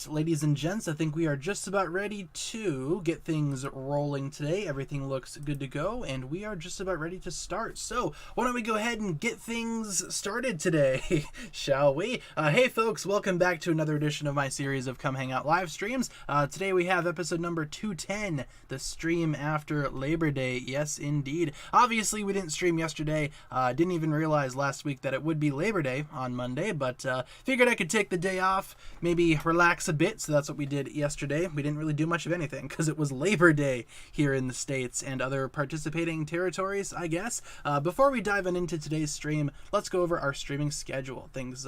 right, ladies and gents, I think we are just about ready to get things rolling today. Everything looks good to go, and we are just about ready to start. So, why don't we go ahead and get things started today, shall we? Hey folks, welcome back to another edition of my series of Come Hang Out live streams. Today we have episode number 210, the stream after Labor Day. Yes, indeed. Obviously, we didn't stream yesterday. Didn't even realize last week that it would be Labor Day on Monday, but figured I could take the day off, maybe relax a bit, so that's what we did yesterday. We didn't really do much of anything because it was Labor Day here in the States and other participating territories, I guess. Before we dive into today's stream, let's go over our streaming schedule. Things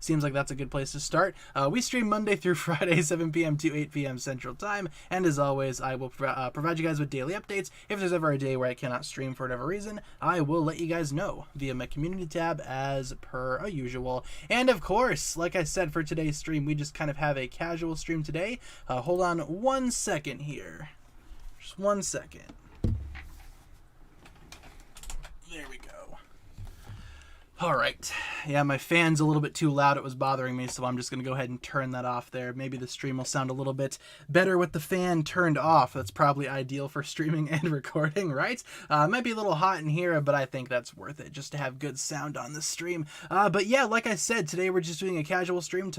seems like that's a good place to start. We stream Monday through Friday, 7 p.m. to 8 p.m. Central Time, and as always, I will provide you guys with daily updates. If there's ever a day where I cannot stream for whatever reason, I will let you guys know via my community tab as per usual. And of course, like I said, for today's stream, we just kind of have a casual stream today. Hold on 1 second here. Just 1 second. There we go. All right. Yeah, my fan's a little bit too loud. It was bothering me, so I'm just going to go ahead and turn that off there. Maybe the stream will sound a little bit better with the fan turned off. That's probably ideal for streaming and recording, right? It might be a little hot in here, but I think that's worth it just to have good sound on this stream. But yeah, like I said, today we're just doing a casual stream.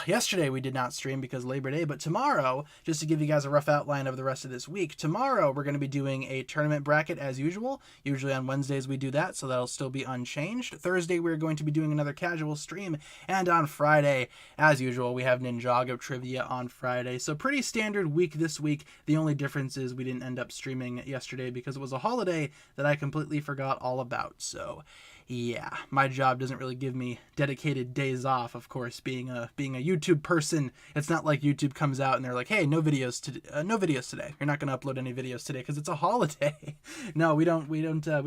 Yesterday we did not stream because Labor Day, but tomorrow, just to give you guys a rough outline of the rest of this week, tomorrow we're going to be doing a tournament bracket as usual. Usually on Wednesdays we do that, so that'll still be unchanged. Thursday we're going to be doing another casual stream, and on Friday, as usual, we have Ninjago trivia on Friday. So pretty standard week this week. The only difference is we didn't end up streaming yesterday because it was a holiday that I completely forgot all about, so yeah, my job doesn't really give me dedicated days off. Of course, being a YouTube person, it's not like YouTube comes out and they're like, "Hey, no videos today. You're not going to upload any videos today because it's a holiday." No, we don't do that.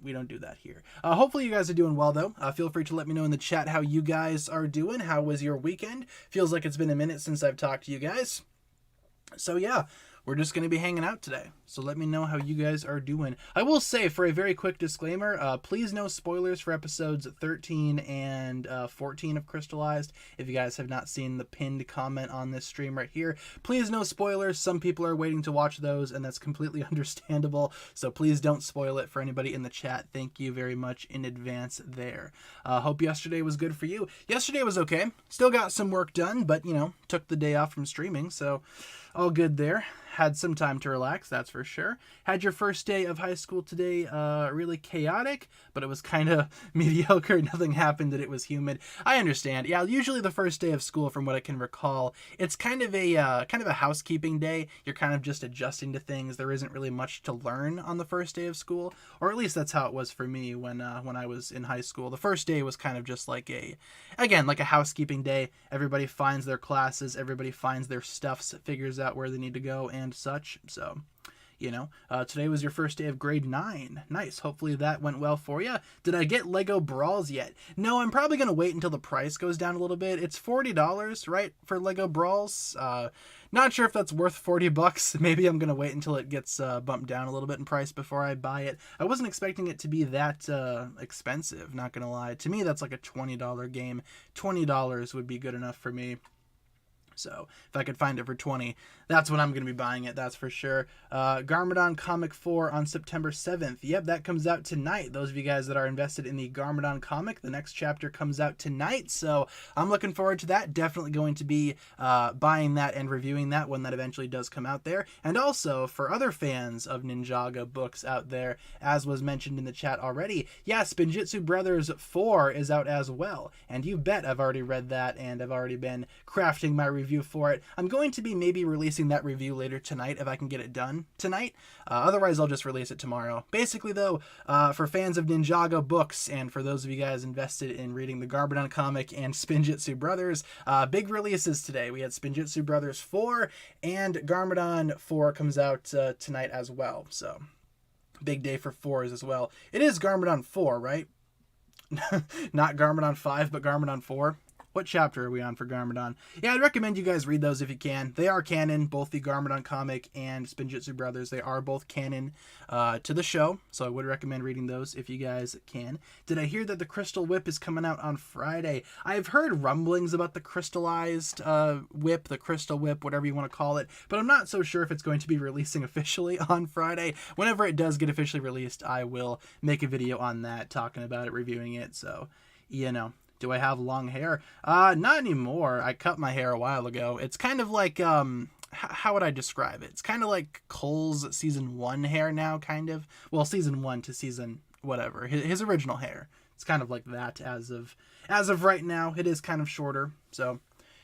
We don't do that here. Hopefully, you guys are doing well though. Feel free to let me know in the chat how you guys are doing. How was your weekend? Feels like it's been a minute since I've talked to you guys. So yeah. We're just going to be hanging out today, so let me know how you guys are doing. I will say, for a very quick disclaimer, please no spoilers for episodes 13 and 14 of Crystallized. If you guys have not seen the pinned comment on this stream right here, please no spoilers. Some people are waiting to watch those, and that's completely understandable, so please don't spoil it for anybody in the chat. Thank you very much in advance there. Hope yesterday was good for you. Yesterday was okay. Still got some work done, but, you know, took the day off from streaming, so all good there. Had some time to relax, that's for sure. Had your first day of high school today really chaotic, but it was kind of mediocre. Nothing happened and it was humid. I understand. Yeah, usually the first day of school, from what I can recall, it's kind of a housekeeping day. You're kind of just adjusting to things. There isn't really much to learn on the first day of school, or at least that's how it was for me when I was in high school. The first day was kind of just like a housekeeping day. Everybody finds their classes, everybody finds their stuffs, figures out where they need to go and such. So, you know, today was your first day of grade 9. Nice. Hopefully that went well for you. Did I get Lego Brawls yet? No, I'm probably going to wait until the price goes down a little bit. It's $40, right, for Lego Brawls. Not sure if that's worth $40. Maybe I'm going to wait until it gets bumped down a little bit in price before I buy it. I wasn't expecting it to be that expensive, not going to lie. To me, that's like a $20 game. $20 would be good enough for me. So if I could find it for 20, that's when I'm going to be buying it, that's for sure. Garmadon Comic 4 on September 7th. Yep, that comes out tonight. Those of you guys that are invested in the Garmadon comic, the next chapter comes out tonight. So I'm looking forward to that. Definitely going to be buying that and reviewing that when that eventually does come out there. And also, for other fans of Ninjago books out there, as was mentioned in the chat already, yeah, Spinjitzu Brothers 4 is out as well. And you bet I've already read that and I've already been crafting my review for it. I'm going to be maybe releasing that review later tonight if I can get it done tonight. Otherwise, I'll just release it tomorrow. Basically, though, for fans of Ninjago books and for those of you guys invested in reading the Garmadon comic and Spinjitzu Brothers, big releases today. We had Spinjitzu Brothers 4 and Garmadon 4 comes out tonight as well. So, big day for 4s as well. It is Garmadon 4, right? Not Garmadon 5, but Garmadon 4. What chapter are we on for Garmadon? Yeah, I'd recommend you guys read those if you can. They are canon, both the Garmadon comic and Spinjitzu Brothers. They are both canon to the show, so I would recommend reading those if you guys can. Did I hear that the Crystal Whip is coming out on Friday? I've heard rumblings about the crystallized whip, the Crystal Whip, whatever you want to call it, but I'm not so sure if it's going to be releasing officially on Friday. Whenever it does get officially released, I will make a video on that, talking about it, reviewing it, so, you know. Do I have long hair? Not anymore. I cut my hair a while ago. It's kind of like, how would I describe it? It's kind of like Cole's season 1 hair now, kind of. Well, season 1 to season whatever. His original hair. It's kind of like that as of right now. It is kind of shorter, so,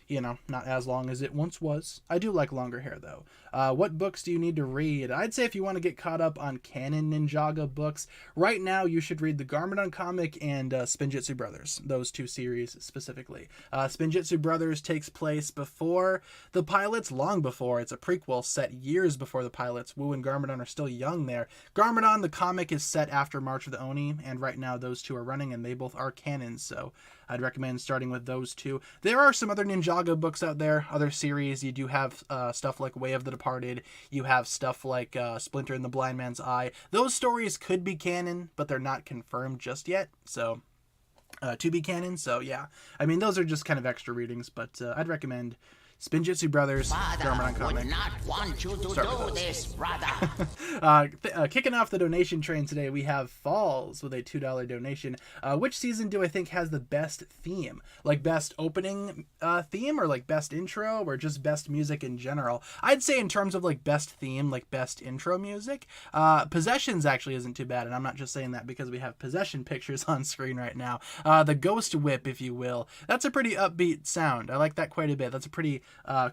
you know, not as long as it once was. I do like longer hair, though. What books do you need to read? I'd say if you want to get caught up on canon Ninjago books, right now you should read the Garmadon comic and Spinjitzu Brothers, those 2 series specifically. Spinjitzu Brothers takes place before the pilots, long before. It's a prequel set years before the pilots. Wu and Garmadon are still young there. Garmadon, the comic, is set after March of the Oni, and right now those 2 are running, and they both are canon, so I'd recommend starting with those 2. There are some other Ninjago books out there, other series. You do have stuff like Way of the Departed. You have stuff like Splinter and the Blind Man's Eye. Those stories could be canon, but they're not confirmed just yet, so to be canon. So yeah, I mean, those are just kind of extra readings, but I'd recommend Spinjitzu Brothers, Garmadon comic. Would not want you to do this, brother. Kicking off the donation train today, we have Falls with a $2 donation. Which season do I think has the best theme? Like best opening theme, or like best intro, or just best music in general? I'd say in terms of like best theme, like best intro music, Possessions actually isn't too bad, and I'm not just saying that because we have Possession pictures on screen right now. The Ghost Whip, if you will. That's a pretty upbeat sound. I like that quite a bit. That's a pretty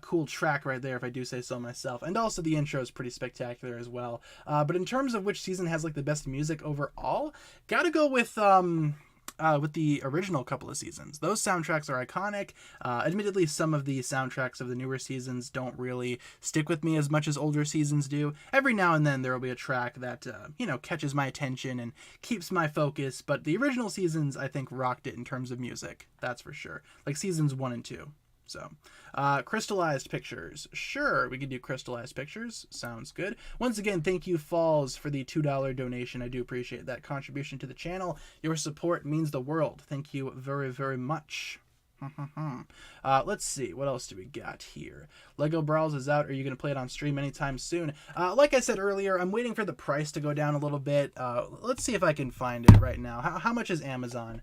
cool track right there, if I do say so myself. And also the intro is pretty spectacular as well. But in terms of which season has like the best music overall, gotta go with the original couple of seasons. Those soundtracks are iconic. Admittedly, some of the soundtracks of the newer seasons don't really stick with me as much as older seasons do. Every now and then there will be a track that, you know, catches my attention and keeps my focus, but the original seasons, I think, rocked it in terms of music. That's for sure. Like seasons 1 and 2. So, crystallized pictures. Sure, we could do crystallized pictures. Sounds good. Once again, thank you, Falls, for the $2 donation. I do appreciate that contribution to the channel. Your support means the world. Thank you very, very much. Let's see, what else do we got here? Lego Brawls is out. Are you going to play it on stream anytime soon? Like I said earlier, I'm waiting for the price to go down a little bit. Let's see if I can find it right now. How much is Amazon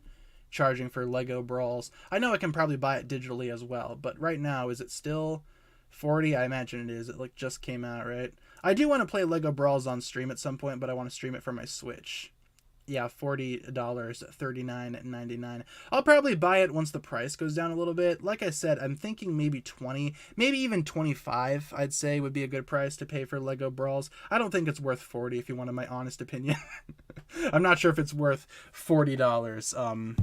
charging for Lego Brawls? I know I can probably buy it digitally as well, but right now, is it still 40? I imagine it is. It like just came out, right? I do want to play Lego Brawls on stream at some point, but I want to stream it from my Switch. Yeah, $40, $39.99. I'll probably buy it once the price goes down a little bit. Like I said, I'm thinking maybe 20, maybe even 25, I'd say would be a good price to pay for Lego Brawls. I don't think it's worth 40 if you wanted my honest opinion. I'm not sure if it's worth $40.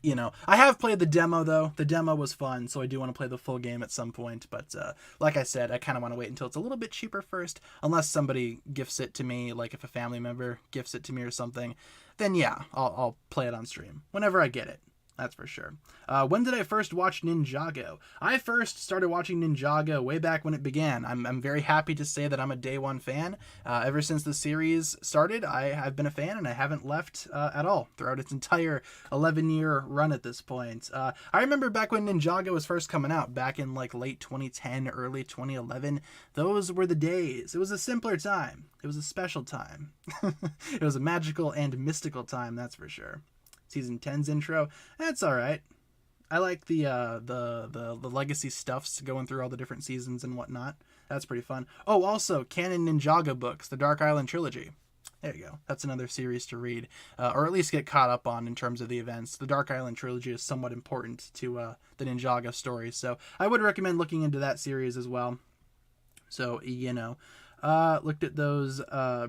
You know, I have played the demo, though. The demo was fun, so I do want to play the full game at some point. But like I said, I kind of want to wait until it's a little bit cheaper first. Unless somebody gifts it to me, like if a family member gifts it to me or something, then yeah, I'll play it on stream whenever I get it. That's for sure. When did I first watch Ninjago? I first started watching Ninjago way back when it began. I'm very happy to say that I'm a day one fan. Ever since the series started, I've been a fan, and I haven't left at all throughout its entire 11-year run at this point. I remember back when Ninjago was first coming out, back in like late 2010, early 2011. Those were the days. It was a simpler time. It was a special time. It was a magical and mystical time, that's for sure. Season 10's intro, that's all right. I like the legacy stuffs going through all the different seasons and whatnot. That's pretty fun. Oh, also, canon Ninjago books, the Dark Island trilogy. There you go. That's another series to read, or at least get caught up on in terms of the events. The Dark Island trilogy is somewhat important to the Ninjago story, so I would recommend looking into that series as well. So, you know. Looked at those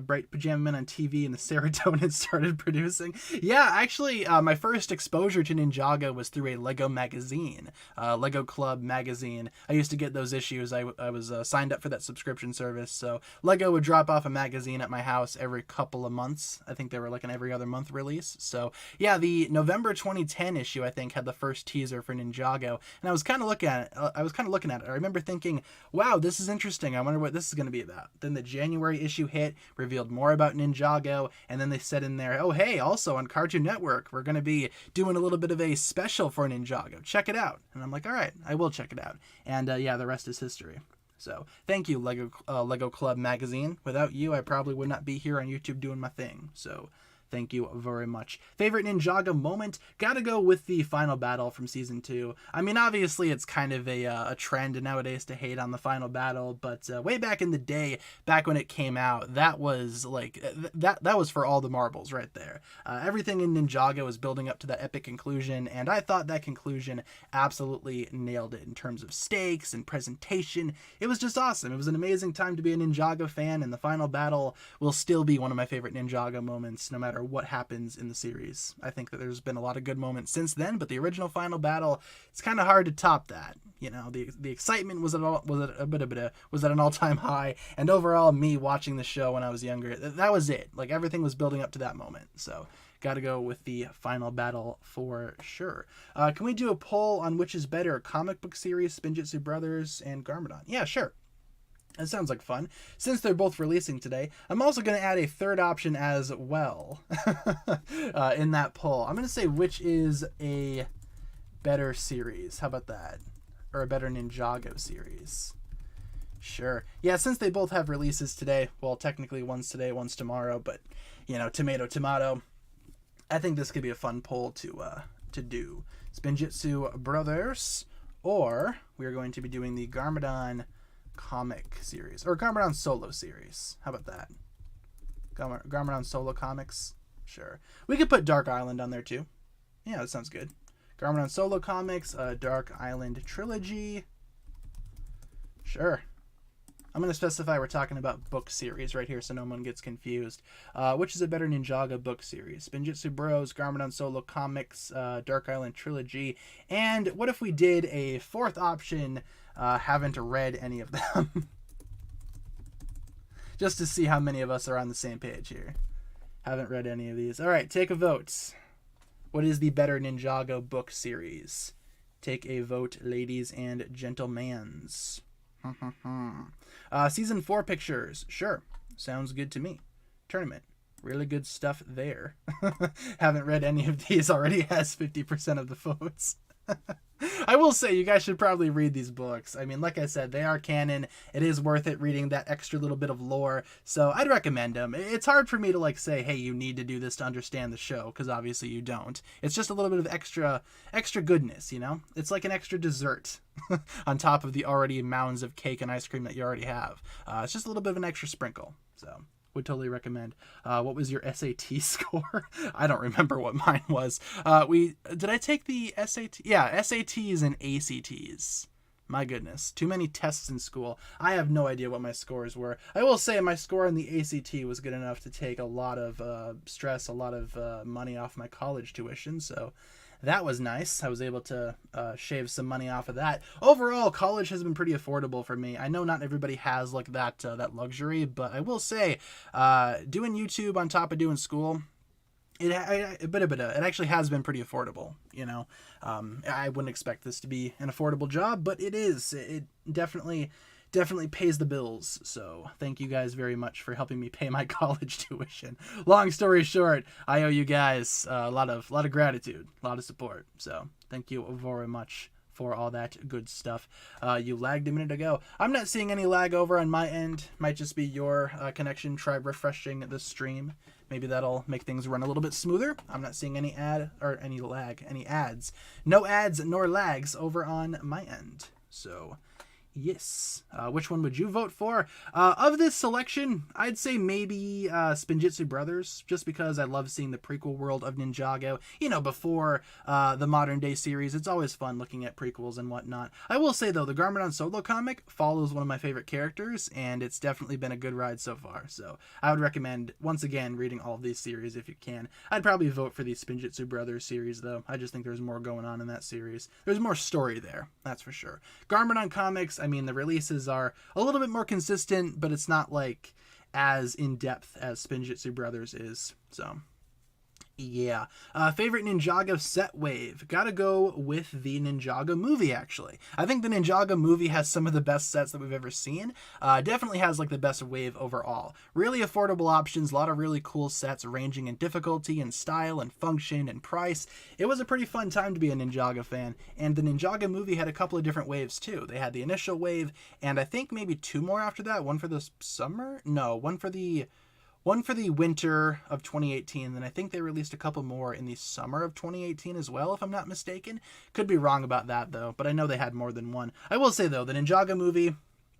bright pajama men on TV and the serotonin started producing. Yeah, actually, my first exposure to Ninjago was through a Lego magazine, Lego Club magazine. I used to get those issues. I was signed up for that subscription service, so Lego would drop off a magazine at my house every couple of months. I think they were like an every other month release. So yeah, the November 2010 issue I think had the first teaser for Ninjago, and I was kind of looking at it. I remember thinking, wow, this is interesting. I wonder what this is going to be about. Then the January issue hit, revealed more about Ninjago, and then they said in there, oh hey, also on Cartoon Network, we're going to be doing a little bit of a special for Ninjago. Check it out. And I'm like, all right, I will check it out. And yeah, the rest is history. So thank you, Lego Club magazine. Without you, I probably would not be here on YouTube doing my thing. So thank you very much. Favorite Ninjago moment? Gotta go with the final battle from Season 2. I mean, obviously, it's kind of a trend nowadays to hate on the final battle, but way back in the day, back when it came out, that was like, that was for all the marbles right there. Everything in Ninjago was building up to that epic conclusion, and I thought that conclusion absolutely nailed it in terms of stakes and presentation. It was just awesome. It was an amazing time to be a Ninjago fan, and the final battle will still be one of my favorite Ninjago moments, no matter what happens in the series. I think that there's been a lot of good moments since then, but the original final battle, it's kind of hard to top that. You know, the excitement was at an all-time high, and overall, me watching the show when I was younger, that was it. Like, everything was building up to that moment. So got to go with the final battle for sure. Can we do a poll on which is better, comic book series, Spinjitzu Brothers, and Garmadon? Yeah, sure. That sounds like fun. Since they're both releasing today, I'm also going to add a third option as well in that poll. I'm going to say which is a better series. How about that? Or a better Ninjago series. Sure. Yeah, since they both have releases today, well, technically one's today, one's tomorrow, but, you know, tomato, tomato. I think this could be a fun poll to do. Spinjitzu Brothers, or we are going to be doing the Garmadon comic series, or Garmadon solo series. How about that? Garmadon solo comics? Sure. We could put Dark Island on there too. Yeah, that sounds good. Garmadon solo comics, Dark Island trilogy. Sure. I'm going to specify we're talking about book series right here so no one gets confused. Which is a better Ninjago book series? Spinjitzu Bros, Garmadon solo comics, Dark Island trilogy, and what if we did a fourth option? Haven't read any of them. Just to see how many of us are on the same page here. Haven't read any of these. All right, take a vote. What is the better Ninjago book series? Take a vote, ladies and gentlemans. Season 4 pictures. Sure. Sounds good to me. Tournament. Really good stuff there. Haven't read any of these. Already has 50% of the votes. I will say you guys should probably read these books. I mean, like I said, they are canon. It is worth it reading that extra little bit of lore. So I'd recommend them. It's hard for me to like say, hey, you need to do this to understand the show, because obviously you don't. It's just a little bit of extra goodness, you know? It's like an extra dessert on top of the already mounds of cake and ice cream that you already have. It's just a little bit of an extra sprinkle. So would totally recommend. What was your SAT score? I don't remember what mine was. Did I take the SAT? Yeah, SATs and ACTs. My goodness, too many tests in school. I have no idea what my scores were. I will say my score on the ACT was good enough to take a lot of stress, a lot of money off my college tuition, so that was nice. I was able to shave some money off of that. Overall, college has been pretty affordable for me. I know not everybody has like that luxury, but I will say, doing YouTube on top of doing school, it actually has been pretty affordable. You know, I wouldn't expect this to be an affordable job, but it is. It definitely pays the bills. So thank you guys very much for helping me pay my college tuition. Long story short, I owe you guys a lot of gratitude, a lot of support. So thank you very much for all that good stuff. You lagged a minute ago. I'm not seeing any lag over on my end. Might just be your connection. Try refreshing the stream. Maybe that'll make things run a little bit smoother. I'm not seeing any ads. No ads nor lags over on my end. So Yes. Which one would you vote for? Of this selection, I'd say maybe Spinjitzu Brothers, just because I love seeing the prequel world of Ninjago. You know, before the modern day series, it's always fun looking at prequels and whatnot. I will say, though, the Garmadon solo comic follows one of my favorite characters, and it's definitely been a good ride so far. So I would recommend, once again, reading all of these series if you can. I'd probably vote for the Spinjitzu Brothers series, though. I just think there's more going on in that series. There's more story there, that's for sure. Garmadon comics, I mean, the releases are a little bit more consistent, but it's not like as in-depth as Spinjitzu Brothers is. So yeah. Favorite Ninjago set wave. Gotta go with the Ninjago movie, actually. I think the Ninjago movie has some of the best sets that we've ever seen. Definitely has like the best wave overall. Really affordable options, a lot of really cool sets ranging in difficulty and style and function and price. It was a pretty fun time to be a Ninjago fan, and the Ninjago movie had a couple of different waves too. They had the initial wave, and I think maybe two more after that. One for the summer? No, one for the winter of 2018, then I think they released a couple more in the summer of 2018 as well, if I'm not mistaken. Could be wrong about that, though, but I know they had more than one. I will say, though, the Ninjago movie,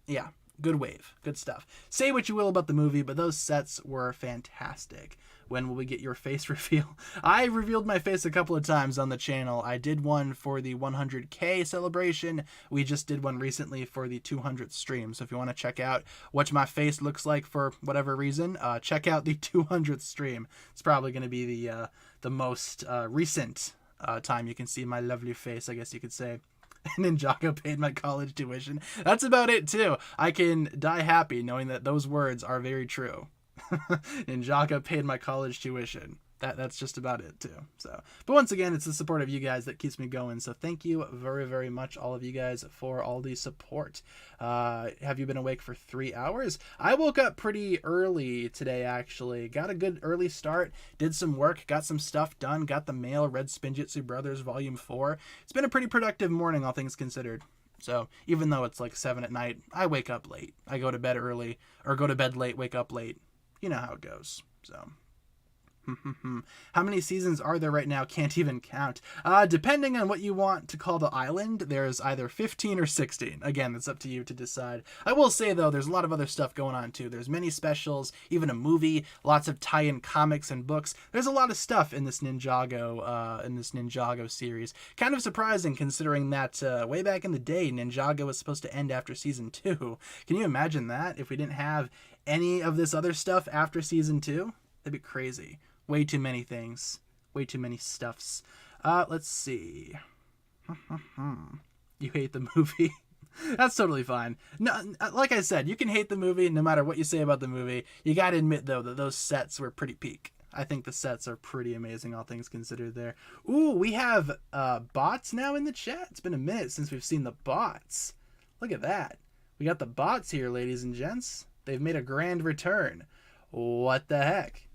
yeah, good wave, good stuff. Say what you will about the movie, but those sets were fantastic. When will we get your face reveal? I revealed my face a couple of times on the channel. I did one for the 100K celebration. We just did one recently for the 200th stream. So if you want to check out what my face looks like for whatever reason, check out the 200th stream. It's probably going to be the most recent time you can see my lovely face, I guess you could say. Ninjago paid my college tuition. That's about it, too. I can die happy knowing that those words are very true. Ninjago paid my college tuition. That's just about it too. So, but once again, it's the support of you guys that keeps me going. So thank you very, very much, all of you guys, for all the support. Have you been awake for 3 hours? I woke up pretty early today, actually. Got a good early start. Did some work. Got some stuff done. Got the mail. Read Spinjitzu Brothers Volume 4. It's been a pretty productive morning, all things considered. So even though it's like 7 at night, I wake up late. I go to bed early, or go to bed late, wake up late. You know how it goes. So how many seasons are there right now? Can't even count. Depending on what you want to call the island, there's either 15 or 16. Again, it's up to you to decide. I will say, though, there's a lot of other stuff going on, too. There's many specials, even a movie, lots of tie-in comics and books. There's a lot of stuff in this Ninjago series. Kind of surprising, considering that way back in the day, Ninjago was supposed to end after season 2. Can you imagine that? If we didn't have any of this other stuff after season 2? That'd be crazy. Way too many things. Way too many stuffs. Let's see. You hate the movie? That's totally fine. No, like I said, you can hate the movie no matter what you say about the movie. You gotta admit, though, that those sets were pretty peak. I think the sets are pretty amazing, all things considered there. Ooh, we have bots now in the chat. It's been a minute since we've seen the bots. Look at that. We got the bots here, ladies and gents. They've made a grand return. What the heck?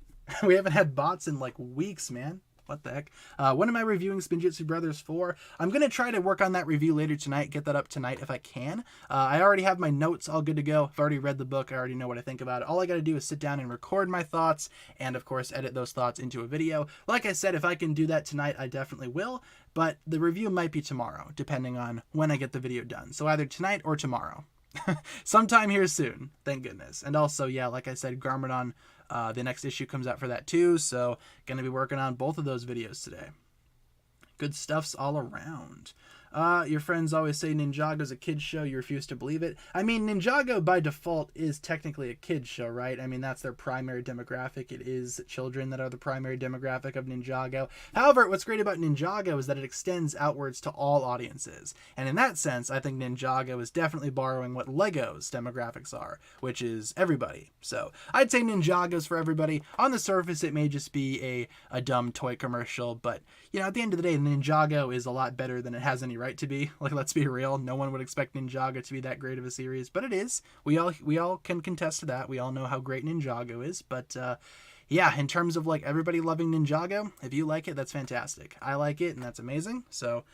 We haven't had bots in like weeks, man. What the heck? When am I reviewing Spinjitzu Brothers 4? I'm going to try to work on that review later tonight, get that up tonight if I can. I already have my notes all good to go. I've already read the book. I already know what I think about it. All I got to do is sit down and record my thoughts and, of course, edit those thoughts into a video. Like I said, if I can do that tonight, I definitely will. But the review might be tomorrow, depending on when I get the video done. So either tonight or tomorrow. Sometime here soon, thank goodness. And also, yeah, like I said, Garmadon, the next issue comes out for that too, so gonna be working on both of those videos today. Good stuffs all around. Your friends always say Ninjago's a kid's show. You refuse to believe it. I mean, Ninjago by default is technically a kid's show, right? I mean, that's their primary demographic. It is children that are the primary demographic of Ninjago. However, what's great about Ninjago is that it extends outwards to all audiences. And in that sense, I think Ninjago is definitely borrowing what Lego's demographics are, which is everybody. So I'd say Ninjago's for everybody. On the surface, it may just be a dumb toy commercial, but you know, at the end of the day, Ninjago is a lot better than it has any right to be. Like, let's be real. No one would expect Ninjago to be that great of a series, but it is. We all can contest to that. We all know how great Ninjago is, but yeah, in terms of like everybody loving Ninjago, if you like it, that's fantastic. I like it, and that's amazing. So,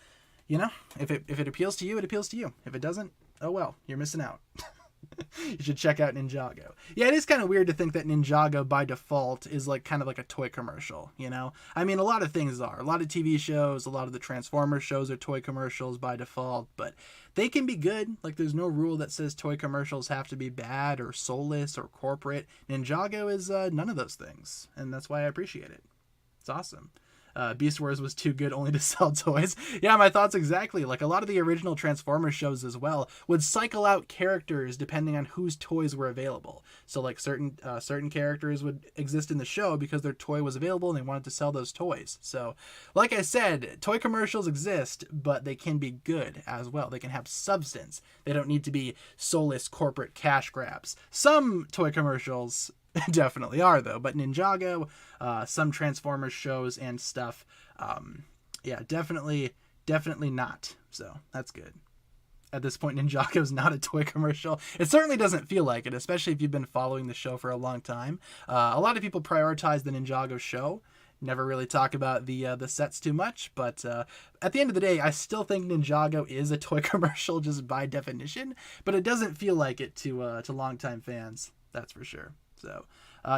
you know, if it appeals to you, it appeals to you. If it doesn't, oh well, you're missing out. You should check out Ninjago. Yeah, it is kind of weird to think that Ninjago by default is like kind of like a toy commercial, you know? I mean, a lot of things are. A lot of TV shows, a lot of the Transformers shows are toy commercials by default, but they can be good. Like, there's no rule that says toy commercials have to be bad or soulless or corporate. Ninjago is none of those things, and that's why I appreciate it. It's awesome. Beast Wars was too good only to sell toys. Yeah, my thoughts exactly. Like, a lot of the original Transformers shows as well would cycle out characters depending on whose toys were available. So like certain characters would exist in the show because their toy was available and they wanted to sell those toys. So like I said, toy commercials exist, but they can be good as well. They can have substance. They don't need to be soulless corporate cash grabs. Some toy commercials definitely are, though, but Ninjago, some Transformers shows and stuff, yeah, definitely not. So that's good. At this point, Ninjago is not a toy commercial. It certainly doesn't feel like it, especially if you've been following the show for a long time. A lot of people prioritize the Ninjago show, never really talk about the sets too much, but at the end of the day, I still think Ninjago is a toy commercial just by definition, but it doesn't feel like it to longtime fans, that's for sure. So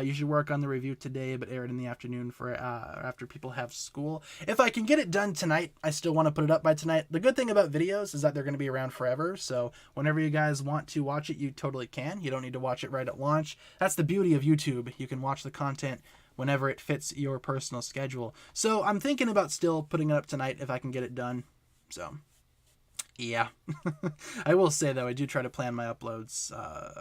you should work on the review today, but air it in the afternoon for after people have school. If I can get it done tonight, I still want to put it up by tonight. The good thing about videos is that they're going to be around forever, so whenever you guys want to watch it, you totally can. You don't need to watch it right at launch. That's the beauty of YouTube. You can watch the content whenever it fits your personal schedule. So I'm thinking about still putting it up tonight if I can get it done. So yeah. I will say, though, I do try to plan my uploads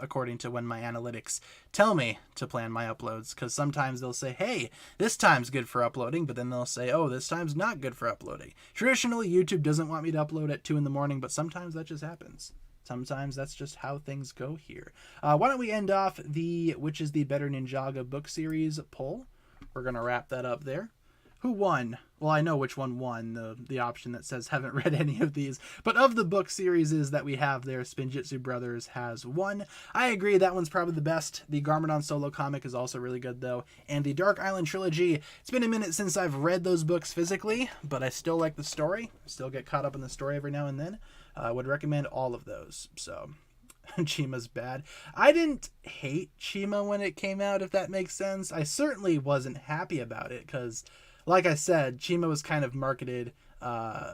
according to when my analytics tell me to plan my uploads, because sometimes they'll say, hey, this time's good for uploading, but then they'll say, oh, this time's not good for uploading. Traditionally, YouTube doesn't want me to upload at 2 in the morning, but sometimes that just happens. Sometimes that's just how things go here. Why don't we end off the which is the better Ninjago book series poll? We're going to wrap that up there. Who won? Well, I know which one won, the option that says haven't read any of these. But of the book series that we have there, Spinjitzu Brothers has won. I agree, that one's probably the best. The Garmadon solo comic is also really good, though. And the Dark Island trilogy, it's been a minute since I've read those books physically, but I still like the story. Still get caught up in the story every now and then. I would recommend all of those. So Chima's bad. I didn't hate Chima when it came out, if that makes sense. I certainly wasn't happy about it, because like I said, Chima was kind of marketed,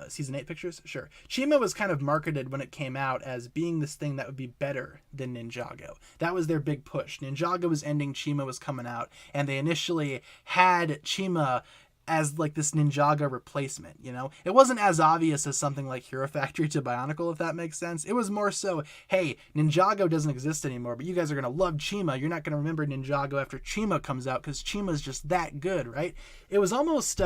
season 8 pictures? Sure. Chima was kind of marketed when it came out as being this thing that would be better than Ninjago. That was their big push. Ninjago was ending, Chima was coming out, and they initially had Chima as like this Ninjago replacement, you know? It wasn't as obvious as something like Hero Factory to Bionicle, if that makes sense. It was more so, hey, Ninjago doesn't exist anymore, but you guys are going to love Chima. You're not going to remember Ninjago after Chima comes out because Chima's just that good, right? It was almost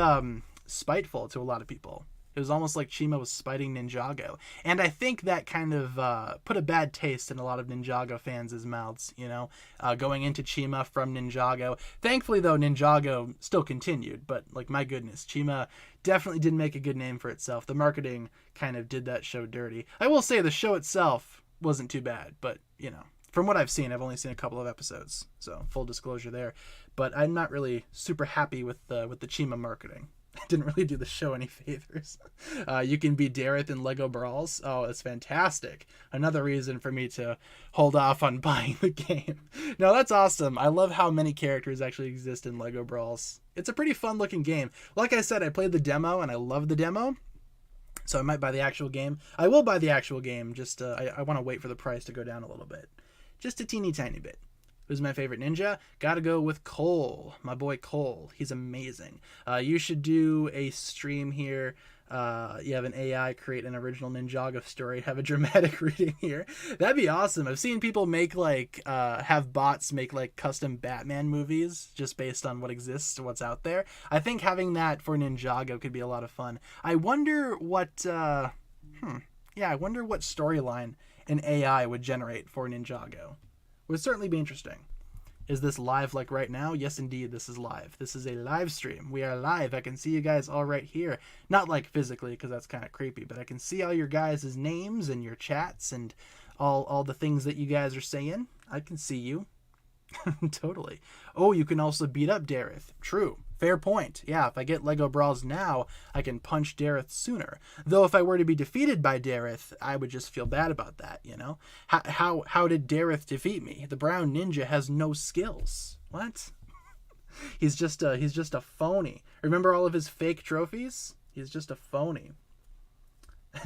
spiteful to a lot of people. It was almost like Chima was spiting Ninjago. And I think that kind of put a bad taste in a lot of Ninjago fans' mouths, you know, going into Chima from Ninjago. Thankfully, though, Ninjago still continued. But, like, my goodness, Chima definitely didn't make a good name for itself. The marketing kind of did that show dirty. I will say the show itself wasn't too bad. But, you know, from what I've seen, I've only seen a couple of episodes. So, full disclosure there. But I'm not really super happy with the Chima marketing. Didn't really do the show any favors. You can be Dareth in Lego Brawls. Oh, it's fantastic. Another reason for me to hold off on buying the game. No, that's awesome. I love how many characters actually exist in Lego Brawls. It's a pretty fun looking game. Like I said, I played the demo and I love the demo. So I might buy the actual game. I will buy the actual game. Just I want to wait for the price to go down a little bit. Just a teeny tiny bit. Who's my favorite ninja? Gotta go with Cole. My boy Cole. He's amazing. You should do a stream here. You have an AI create an original Ninjago story. Have a dramatic reading here. That'd be awesome. I've seen people make like, have bots make like custom Batman movies just based on what exists, what's out there. I think having that for Ninjago could be a lot of fun. I wonder what, I wonder what storyline an AI would generate for Ninjago. Would certainly be interesting. Is this live like right now? Yes, indeed, this is live. This is a live stream. We are live. I can see you guys all right here. Not like physically, because that's kind of creepy, but I can see all your guys' names and your chats and all the things that you guys are saying. I can see you. Totally. Oh, you can also beat up Dareth. True. Fair point. Yeah, if I get Lego Brawls now, I can punch Dareth sooner. Though if I were to be defeated by Dareth, I would just feel bad about that, you know? How did Dareth defeat me? The brown ninja has no skills. What? He's just a phony. Remember all of his fake trophies? He's just a phony.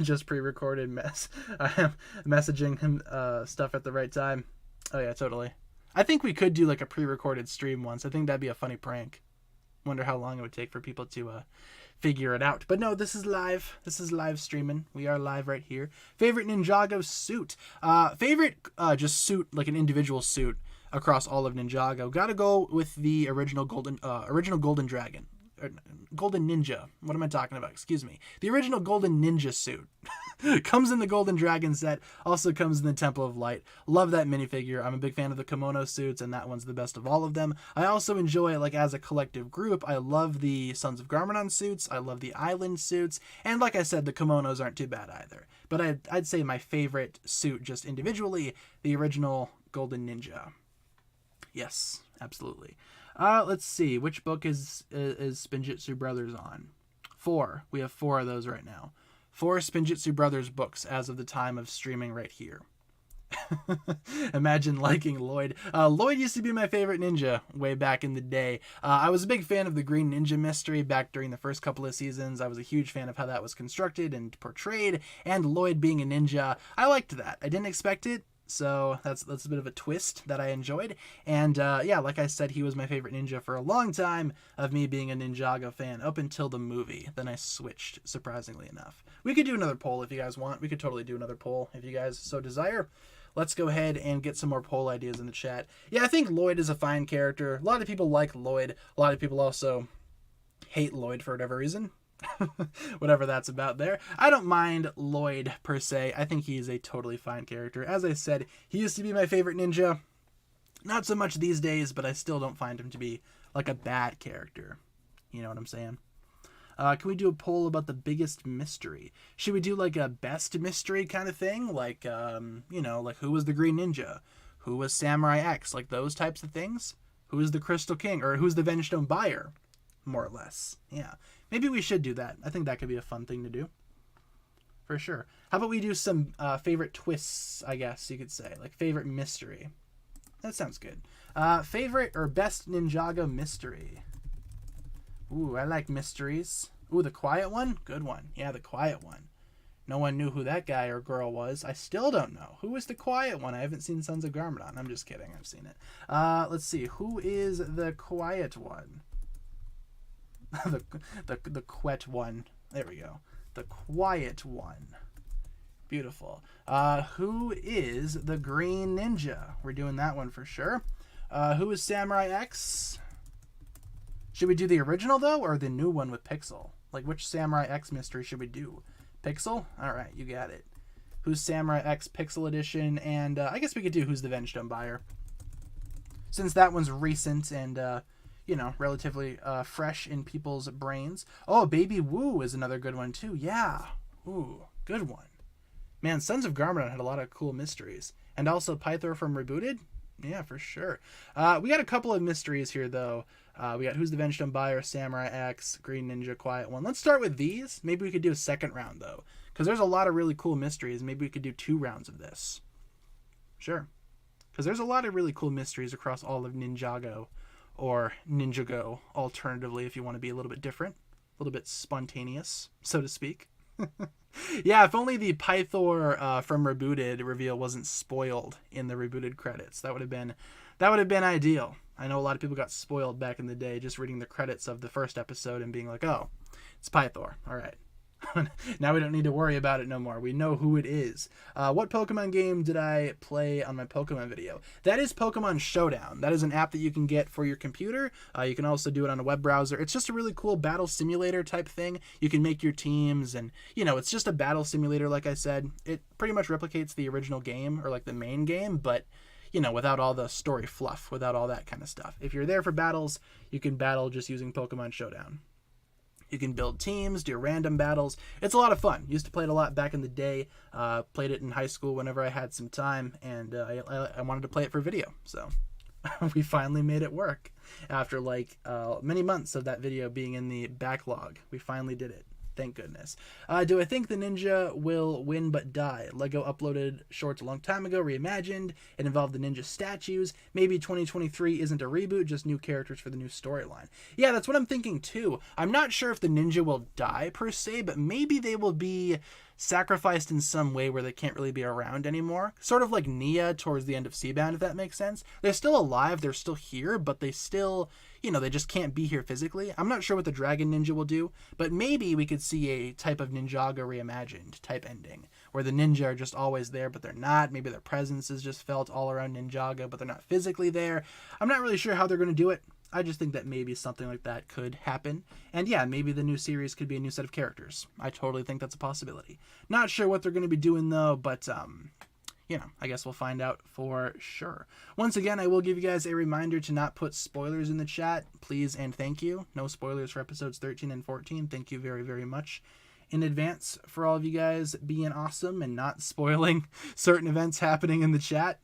Just pre-recorded mess. I am messaging him stuff at the right time. Oh yeah, totally. I think we could do like a pre-recorded stream once. I think that'd be a funny prank. Wonder how long it would take for people to figure it out. But no, this is live. This is live streaming. We are live right here. Favorite Ninjago suit. Favorite just suit, like an individual suit across all of Ninjago. Gotta go with the original Golden Dragon. Golden Ninja. What am I talking about? Excuse me. The original Golden Ninja suit. Comes in the Golden Dragon set. Also comes in the Temple of Light. Love that minifigure. I'm a big fan of the kimono suits, and that one's the best of all of them. I also enjoy, like, as a collective group, I love the Sons of Garmadon suits. I love the Island suits. And like I said, the kimonos aren't too bad either. But I'd say my favorite suit, just individually, the original Golden Ninja. Yes, absolutely. Let's see. Which book is Spinjitzu Brothers on? 4. We have 4 of those right now. 4 Spinjitzu Brothers books as of the time of streaming right here. Imagine liking Lloyd. Lloyd used to be my favorite ninja way back in the day. I was a big fan of the Green Ninja mystery back during the first couple of seasons. I was a huge fan of how that was constructed and portrayed, and Lloyd being a ninja. I liked that. I didn't expect it. So that's a bit of a twist that I enjoyed. And yeah, like I said, he was my favorite ninja for a long time of me being a Ninjago fan up until the movie. Then I switched, surprisingly enough. We could do another poll if you guys want. We could totally do another poll if you guys so desire. Let's go ahead and get some more poll ideas in the chat. Yeah, I think Lloyd is a fine character. A lot of people like Lloyd. A lot of people also hate Lloyd for whatever reason. Whatever that's about there. I don't mind Lloyd per se. I think he's a totally fine character. As I said, he used to be my favorite ninja. Not so much these days, but I still don't find him to be like a bad character. You know what I'm saying? Can we do a poll about the biggest mystery? Should we do like a best mystery kind of thing? Like, you know, like who was the Green Ninja? Who was Samurai X? Like those types of things? Who is the Crystal King? Or who's the Vengestone Buyer? More or less. Yeah. Maybe we should do that. I think that could be a fun thing to do. For sure. How about we do some favorite twists, I guess you could say. Like favorite mystery. That sounds good. Favorite or best Ninjago mystery. Ooh, I like mysteries. Ooh, the quiet one? Good one. Yeah, the quiet one. No one knew who that guy or girl was. I still don't know. Who is the quiet one? I haven't seen Sons of Garmadon. I'm just kidding. I've seen it. Let's see. Who is the quiet one? the quet one. There we go. The quiet one. Beautiful. Who is the Green Ninja? We're doing that one for sure. Who is Samurai X? Should we do the original though, or the new one with Pixel? Like which Samurai X mystery should we do? Pixel? All right, you got it. Who's Samurai X Pixel Edition? And I guess we could do Who's the Vengestone Buyer, since that one's recent and you know, relatively fresh in people's brains. Oh, Baby Woo is another good one too. Yeah. Ooh, good one. Man, Sons of Garmadon had a lot of cool mysteries. And also Pythor from Rebooted? Yeah, for sure. We got a couple of mysteries here, though. We got Who's the Vengestone Buyer, Samurai X, Green Ninja, Quiet One. Let's start with these. Maybe we could do a second round, though. Because there's a lot of really cool mysteries. Maybe we could do 2 rounds of this. Sure. Because there's a lot of really cool mysteries across all of Ninjago. Or Ninjago, alternatively, if you want to be a little bit different, a little bit spontaneous, so to speak. Yeah, if only the Pythor from Rebooted reveal wasn't spoiled in the Rebooted credits. That would have been ideal. I know a lot of people got spoiled back in the day just reading the credits of the first episode and being like, oh, it's Pythor. All right. Now we don't need to worry about it no more. We know who it is. What Pokemon game did I play on my Pokemon video? That is Pokemon Showdown. That is an app that you can get for your computer. You can also do it on a web browser. It's just a really cool battle simulator type thing. You can make your teams and, you know, it's just a battle simulator, like I said. It pretty much replicates the original game or like the main game, but, you know, without all the story fluff, without all that kind of stuff. If you're there for battles, you can battle just using Pokemon Showdown. You can build teams, do random battles. It's a lot of fun. Used to play it a lot back in the day. Played it in high school whenever I had some time, and I wanted to play it for video. So We finally made it work. After like many months of that video being in the backlog, we finally did it. Thank goodness. Do I think the ninja will win but die? Lego uploaded shorts a long time ago, reimagined. It involved the ninja statues. Maybe 2023 isn't a reboot, just new characters for the new storyline. Yeah, that's what I'm thinking too. I'm not sure if the ninja will die per se, but maybe they will be sacrificed in some way where they can't really be around anymore. Sort of like Nia towards the end of Seabound, if that makes sense. They're still alive, they're still here, but they still, they just can't be here physically. I'm not sure what the Dragon Ninja will do, but maybe we could see a type of Ninjago reimagined type ending, where the ninja are just always there, but they're not. Maybe their presence is just felt all around Ninjago, but they're not physically there. I'm not really sure how they're going to do it. I just think that maybe something like that could happen. And yeah, maybe the new series could be a new set of characters. I totally think that's a possibility. Not sure what they're going to be doing though, but I guess we'll find out for sure. Once again, I will give you guys a reminder to not put spoilers in the chat, please and thank you. No spoilers for episodes 13 and 14. Thank you very, very much in advance for all of you guys being awesome and not spoiling certain events happening in the chat.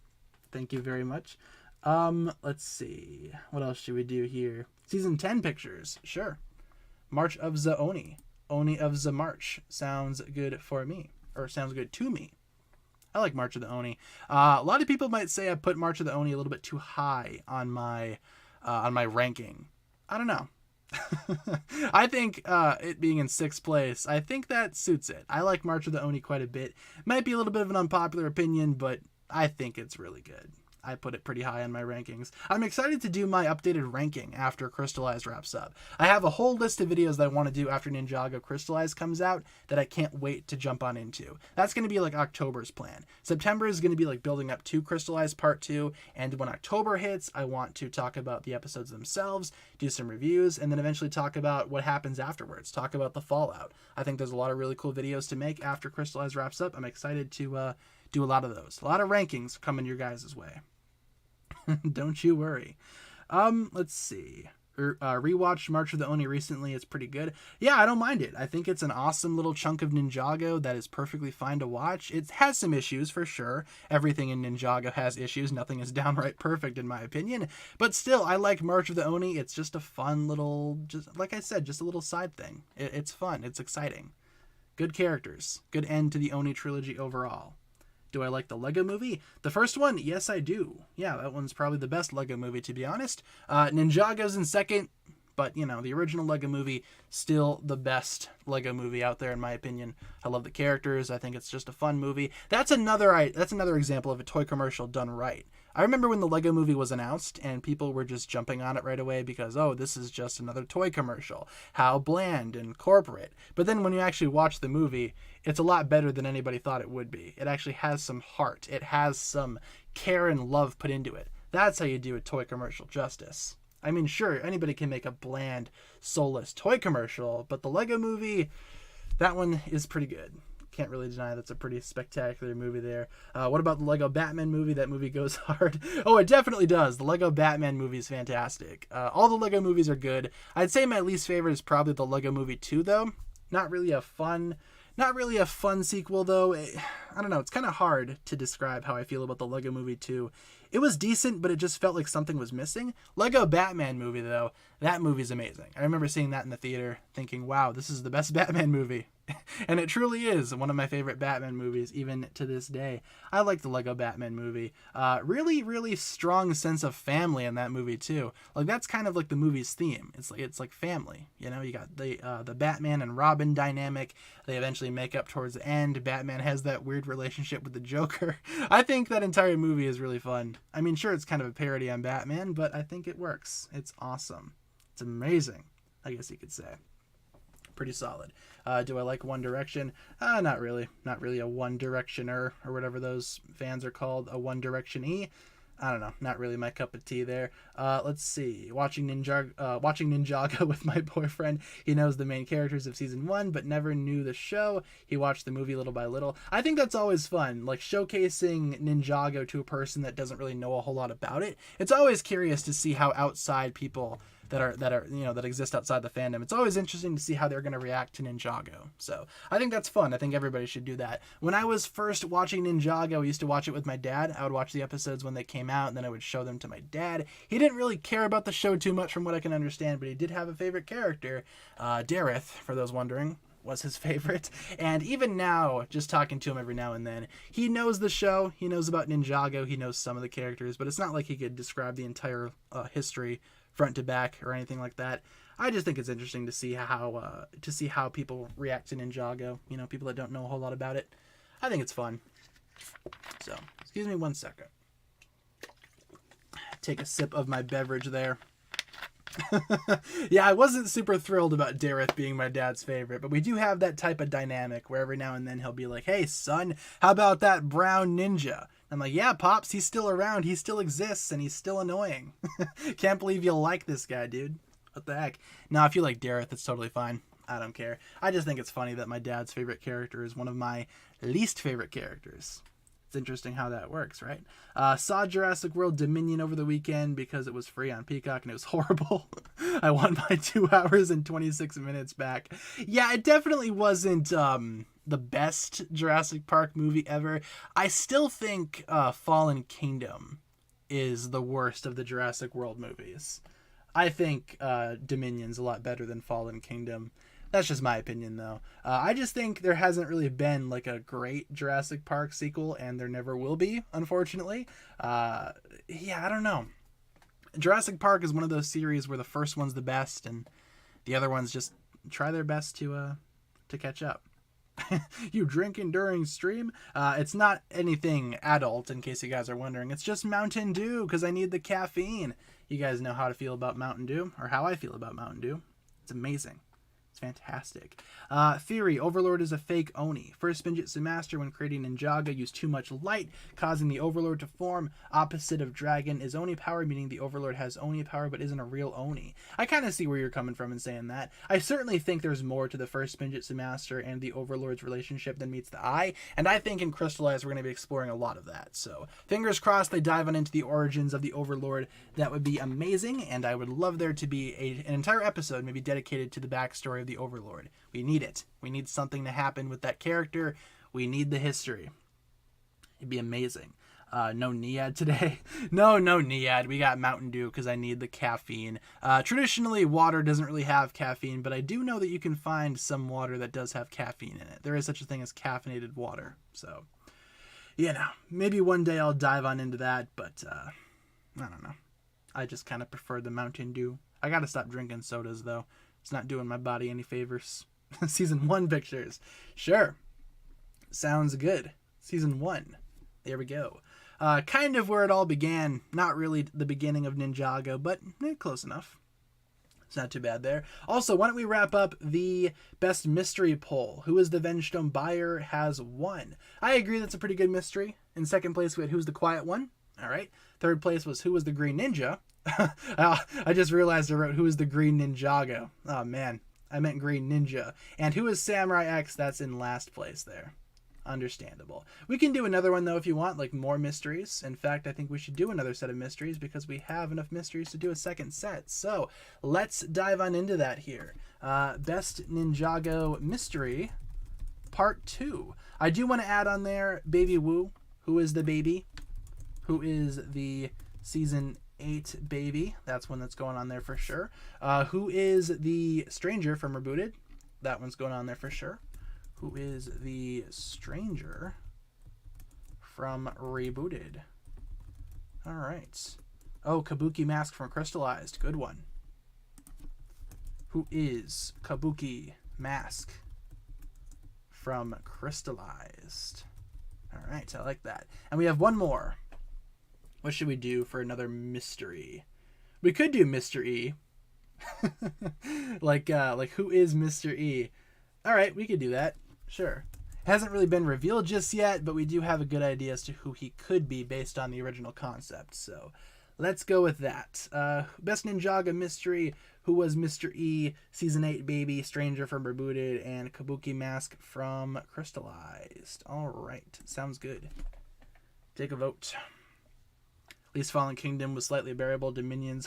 Thank you very much. Let's see. What else should we do here? Season 10 pictures. Sure. March of the Oni. Oni of the March. Sounds good for me. Or sounds good to me. I like March of the Oni. A lot of people might say I put March of the Oni a little bit too high on my ranking. I don't know. I think it being in 6th place, I think that suits it. I like March of the Oni quite a bit. Might be a little bit of an unpopular opinion, but I think it's really good. I put it pretty high on my rankings. I'm excited to do my updated ranking after Crystallized wraps up. I have a whole list of videos that I want to do after Ninjago Crystallized comes out that I can't wait to jump on into. That's going to be like October's plan. September is going to be like building up to Crystallized Part 2, and when October hits, I want to talk about the episodes themselves, do some reviews, and then eventually talk about what happens afterwards, talk about the fallout. I think there's a lot of really cool videos to make after Crystallized wraps up. I'm excited to do a lot of those. A lot of rankings coming your guys' way. Don't you worry. Let's see. Rewatched March of the Oni recently. It's pretty good. Yeah, I don't mind it. I think it's an awesome little chunk of Ninjago that is perfectly fine to watch. It has some issues for sure. Everything in Ninjago has issues. Nothing is downright perfect in my opinion. But still, I like March of the Oni. It's just a fun little, just like I said, just a little side thing. It's fun. It's exciting. Good characters. Good end to the Oni trilogy overall. Do I like the Lego movie? The first one? Yes, I do. Yeah, that one's probably the best Lego movie, to be honest. Ninjago's in second, but, the original Lego movie, still the best Lego movie out there, in my opinion. I love the characters. I think it's just a fun movie. That's another example of a toy commercial done right. I remember when the Lego movie was announced, and people were just jumping on it right away because, oh, this is just another toy commercial. How bland and corporate. But then when you actually watch the movie, it's a lot better than anybody thought it would be. It actually has some heart. It has some care and love put into it. That's how you do a toy commercial justice. I mean, sure, anybody can make a bland, soulless toy commercial, but the Lego movie, that one is pretty good. Can't really deny that's a pretty spectacular movie there. What about the Lego Batman movie? That movie goes hard. Oh, it definitely does. The Lego Batman movie is fantastic. All the Lego movies are good. I'd say my least favorite is probably the Lego Movie 2, though. Not really a fun sequel, though. I don't know. It's kind of hard to describe how I feel about the Lego Movie 2. It was decent, but it just felt like something was missing. Lego Batman movie, though, that movie's amazing. I remember seeing that in the theater thinking, wow, this is the best Batman movie. And it truly is one of my favorite Batman movies, even to this day. I like the Lego Batman movie. Really, really strong sense of family in that movie, too. Like, that's kind of like the movie's theme. It's like family. You got the Batman and Robin dynamic. They eventually make up towards the end. Batman has that weird relationship with the Joker. I think that entire movie is really fun. I mean, sure, it's kind of a parody on Batman, but I think it works. It's awesome. It's amazing, I guess you could say. Pretty solid. Do I like One Direction? Not really. Not really a One Directioner or whatever those fans are called. A One Direction-y. I don't know. Not really my cup of tea there. Let's see. Watching Ninjago with my boyfriend. He knows the main characters of season 1, but never knew the show. He watched the movie little by little. I think that's always fun. Like showcasing Ninjago to a person that doesn't really know a whole lot about it. It's always curious to see how outside people that exist outside the fandom. It's always interesting to see how they're going to react to Ninjago. So I think that's fun. I think everybody should do that. When I was first watching Ninjago, I used to watch it with my dad. I would watch the episodes when they came out, and then I would show them to my dad. He didn't really care about the show too much from what I can understand, but he did have a favorite character. Dareth, for those wondering, was his favorite. And even now, just talking to him every now and then, he knows the show, he knows about Ninjago, he knows some of the characters, but it's not like he could describe the entire history front to back or anything like that. I just think it's interesting to see how people react to Ninjago, people that don't know a whole lot about it. I think it's fun. So, excuse me 1 second. Take a sip of my beverage there. Yeah, I wasn't super thrilled about Dareth being my dad's favorite, but we do have that type of dynamic where every now and then he'll be like, "Hey, son, how about that brown ninja?" I'm like, "Yeah, Pops, he's still around, he still exists, and he's still annoying." Can't believe you like this guy, dude. What the heck? Now, if you like Dareth, it's totally fine. I don't care. I just think it's funny that my dad's favorite character is one of my least favorite characters. It's interesting how that works, right? Saw Jurassic World Dominion over the weekend because it was free on Peacock and it was horrible. I want my 2 hours and 26 minutes back. Yeah, it definitely wasn't the best Jurassic Park movie ever. I still think Fallen Kingdom is the worst of the Jurassic World movies. I think Dominion's a lot better than Fallen Kingdom. That's just my opinion, though. I just think there hasn't really been like a great Jurassic Park sequel, and there never will be, unfortunately. Yeah, I don't know. Jurassic Park is one of those series where the first one's the best, and the other ones just try their best to catch up. You drinking during stream? It's not anything adult, in case you guys are wondering. It's just Mountain Dew, because I need the caffeine. You guys know how to feel about Mountain Dew, or how I feel about Mountain Dew. It's amazing. It's fantastic. Theory, Overlord is a fake Oni. First Spinjitzu Master, when creating Ninjago, used too much light, causing the Overlord to form. Opposite of Dragon is Oni power, meaning the Overlord has Oni power, but isn't a real Oni. I kind of see where you're coming from in saying that. I certainly think there's more to the First Spinjitzu Master and the Overlord's relationship than meets the eye, and I think in Crystallized we're going to be exploring a lot of that. So, fingers crossed they dive on into the origins of the Overlord. That would be amazing, and I would love there to be an entire episode maybe dedicated to the backstory of the Overlord. We need it. We need something to happen with that character. We need the history. It'd be amazing. No Niad today. No Niad. We got Mountain Dew because I need the caffeine. Traditionally, water doesn't really have caffeine, but I do know that you can find some water that does have caffeine in it. There is such a thing as caffeinated water. So, maybe one day I'll dive on into that, but I don't know. I just kind of prefer the Mountain Dew. I got to stop drinking sodas, though. It's not doing my body any favors. Season 1 pictures. Sure. Sounds good. Season 1. There we go. Kind of where it all began. Not really the beginning of Ninjago, but close enough. It's not too bad there. Also, why don't we wrap up the best mystery poll? Who is the Vengestone buyer has won. I agree that's a pretty good mystery. In second place, we had Who's the Quiet One? All right. Third place was Who was the Green Ninja? I just realized I wrote Who is the Green Ninjago. Oh, man. I meant Green Ninja. And Who is Samurai X? That's in last place there. Understandable. We can do another one, though, if you want, like more mysteries. In fact, I think we should do another set of mysteries because we have enough mysteries to do a second set. So let's dive on into that here. Best Ninjago Mystery, Part 2. I do want to add on there Baby Wu. Who is the baby? Who is the Season 8 baby? That's one that's going on there for sure. Who is the stranger from Rebooted? That one's going on there for sure. Who is the stranger from Rebooted? All right. Oh, Kabuki Mask from Crystallized. Good one. Who is Kabuki Mask from Crystallized? All right, I like that. And we have one more. What should we do for another mystery? We could do Mr. E. like who is Mr. E? All right, we could do that. Sure. Hasn't really been revealed just yet, but we do have a good idea as to who he could be based on the original concept. So let's go with that. Best Ninjago Mystery, Who was Mr. E, Season 8 Baby, Stranger from Rebooted, and Kabuki Mask from Crystallized. All right. Sounds good. Take a vote. least Fallen Kingdom was slightly bearable. Dominion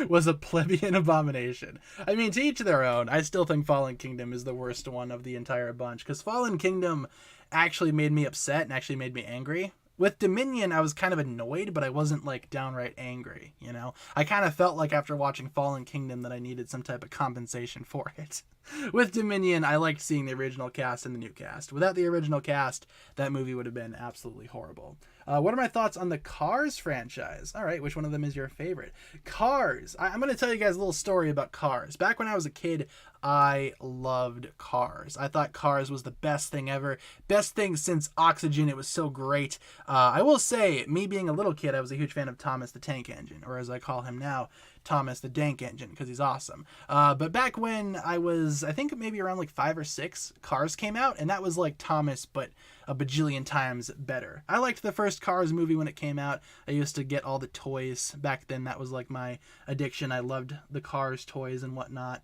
was a plebeian abomination. I mean, to each their own. I still think Fallen Kingdom is the worst one of the entire bunch, because Fallen Kingdom actually made me upset and actually made me angry. With Dominion, I was kind of annoyed, but I wasn't like downright angry, you know? I kind of felt like after watching Fallen Kingdom that I needed some type of compensation for it. With Dominion, I liked seeing the original cast and the new cast. Without the original cast, that movie would have been absolutely horrible. What are my thoughts on the Cars franchise? All right, which one of them is your favorite? Cars. I'm going to tell you guys a little story about Cars. Back when I was a kid, I loved Cars. I thought Cars was the best thing ever. Best thing since Oxygen. It was so great. I will say, me being a little kid, I was a huge fan of Thomas the Tank Engine, or as I call him now, Thomas the Dank Engine, because he's awesome. But back when I was, I think maybe around like 5 or 6, Cars came out, and that was like Thomas, but a bajillion times better. I liked the first Cars movie when it came out. I used to get all the toys. Back then, that was like my addiction. I loved the Cars toys and whatnot.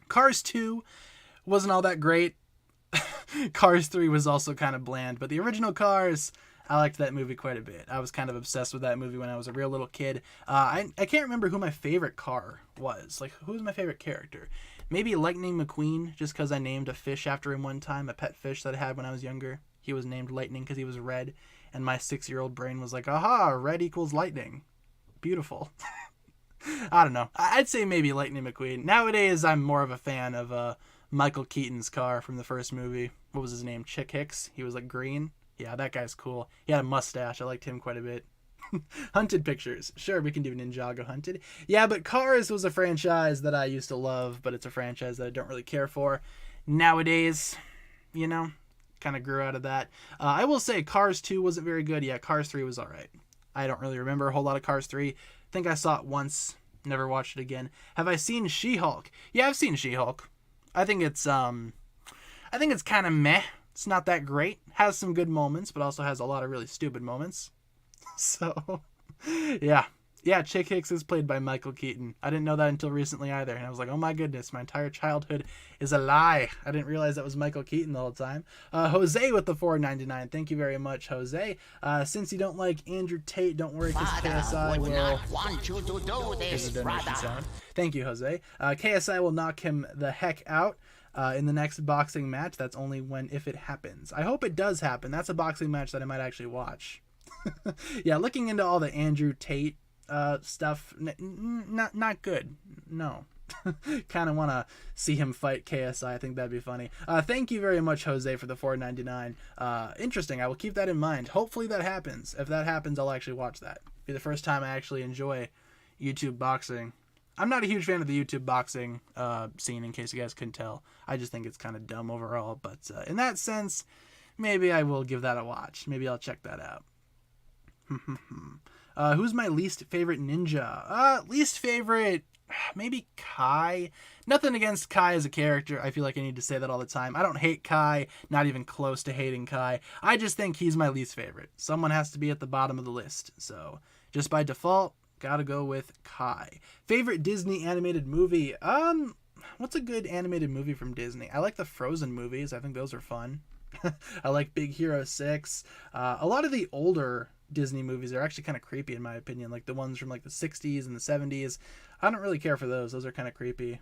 Cars 2 wasn't all that great. Cars 3 was also kind of bland, but the original Cars, I liked that movie quite a bit. I was kind of obsessed with that movie when I was a real little kid. I can't remember who my favorite car was. Like, who was my favorite character? Maybe Lightning McQueen, just because I named a fish after him one time, a pet fish that I had when I was younger. He was named Lightning because he was red, and my 6-year-old brain was like, aha, red equals lightning. Beautiful. I don't know. I'd say maybe Lightning McQueen. Nowadays, I'm more of a fan of Michael Keaton's car from the first movie. What was his name? Chick Hicks? He was like green. Yeah, that guy's cool. He had a mustache. I liked him quite a bit. Hunted pictures. Sure, we can do Ninjago Hunted. Yeah, but Cars was a franchise that I used to love, but it's a franchise that I don't really care for. Nowadays, you know, kind of grew out of that. I will say Cars 2 wasn't very good. Yeah, Cars 3 was all right. I don't really remember a whole lot of Cars 3. I think I saw it once, never watched it again. Have I seen She-Hulk? Yeah, I've seen She-Hulk. I think it's kind of meh. It's not that great. Has some good moments, but also has a lot of really stupid moments. So, yeah. Yeah, Chick Hicks is played by Michael Keaton. I didn't know that until recently either. And I was like, oh my goodness, my entire childhood is a lie. I didn't realize that was Michael Keaton the whole time. Jose with the $4.99. Thank you very much, Jose. Since you don't like Andrew Tate, don't worry, because KSI will... not want you to do this, brother. Sound. Thank you, Jose. KSI will knock him the heck out. In the next boxing match. That's only if it happens. I hope it does happen. That's a boxing match that I might actually watch. Yeah, looking into all the Andrew Tate stuff, not good. No. Kind of want to see him fight KSI. I think that'd be funny. Thank you very much, Jose, for the $4.99. Interesting. I will keep that in mind. Hopefully that happens. If that happens, I'll actually watch that. Be the first time I actually enjoy YouTube boxing. I'm not a huge fan of the YouTube boxing scene, in case you guys couldn't tell. I just think it's kind of dumb overall. But in that sense, maybe I will give that a watch. Maybe I'll check that out. Who's my least favorite ninja? Least favorite, maybe Kai. Nothing against Kai as a character. I feel like I need to say that all the time. I don't hate Kai, not even close to hating Kai. I just think he's my least favorite. Someone has to be at the bottom of the list. So just by default, gotta go with Kai. Favorite Disney animated movie? What's a good animated movie from Disney? I like the Frozen movies. I think those are fun. I like Big Hero 6. A lot of the older Disney movies are actually kind of creepy in my opinion, like the ones from like the 60s and the 70s. I don't really care for those. Those are kind of creepy.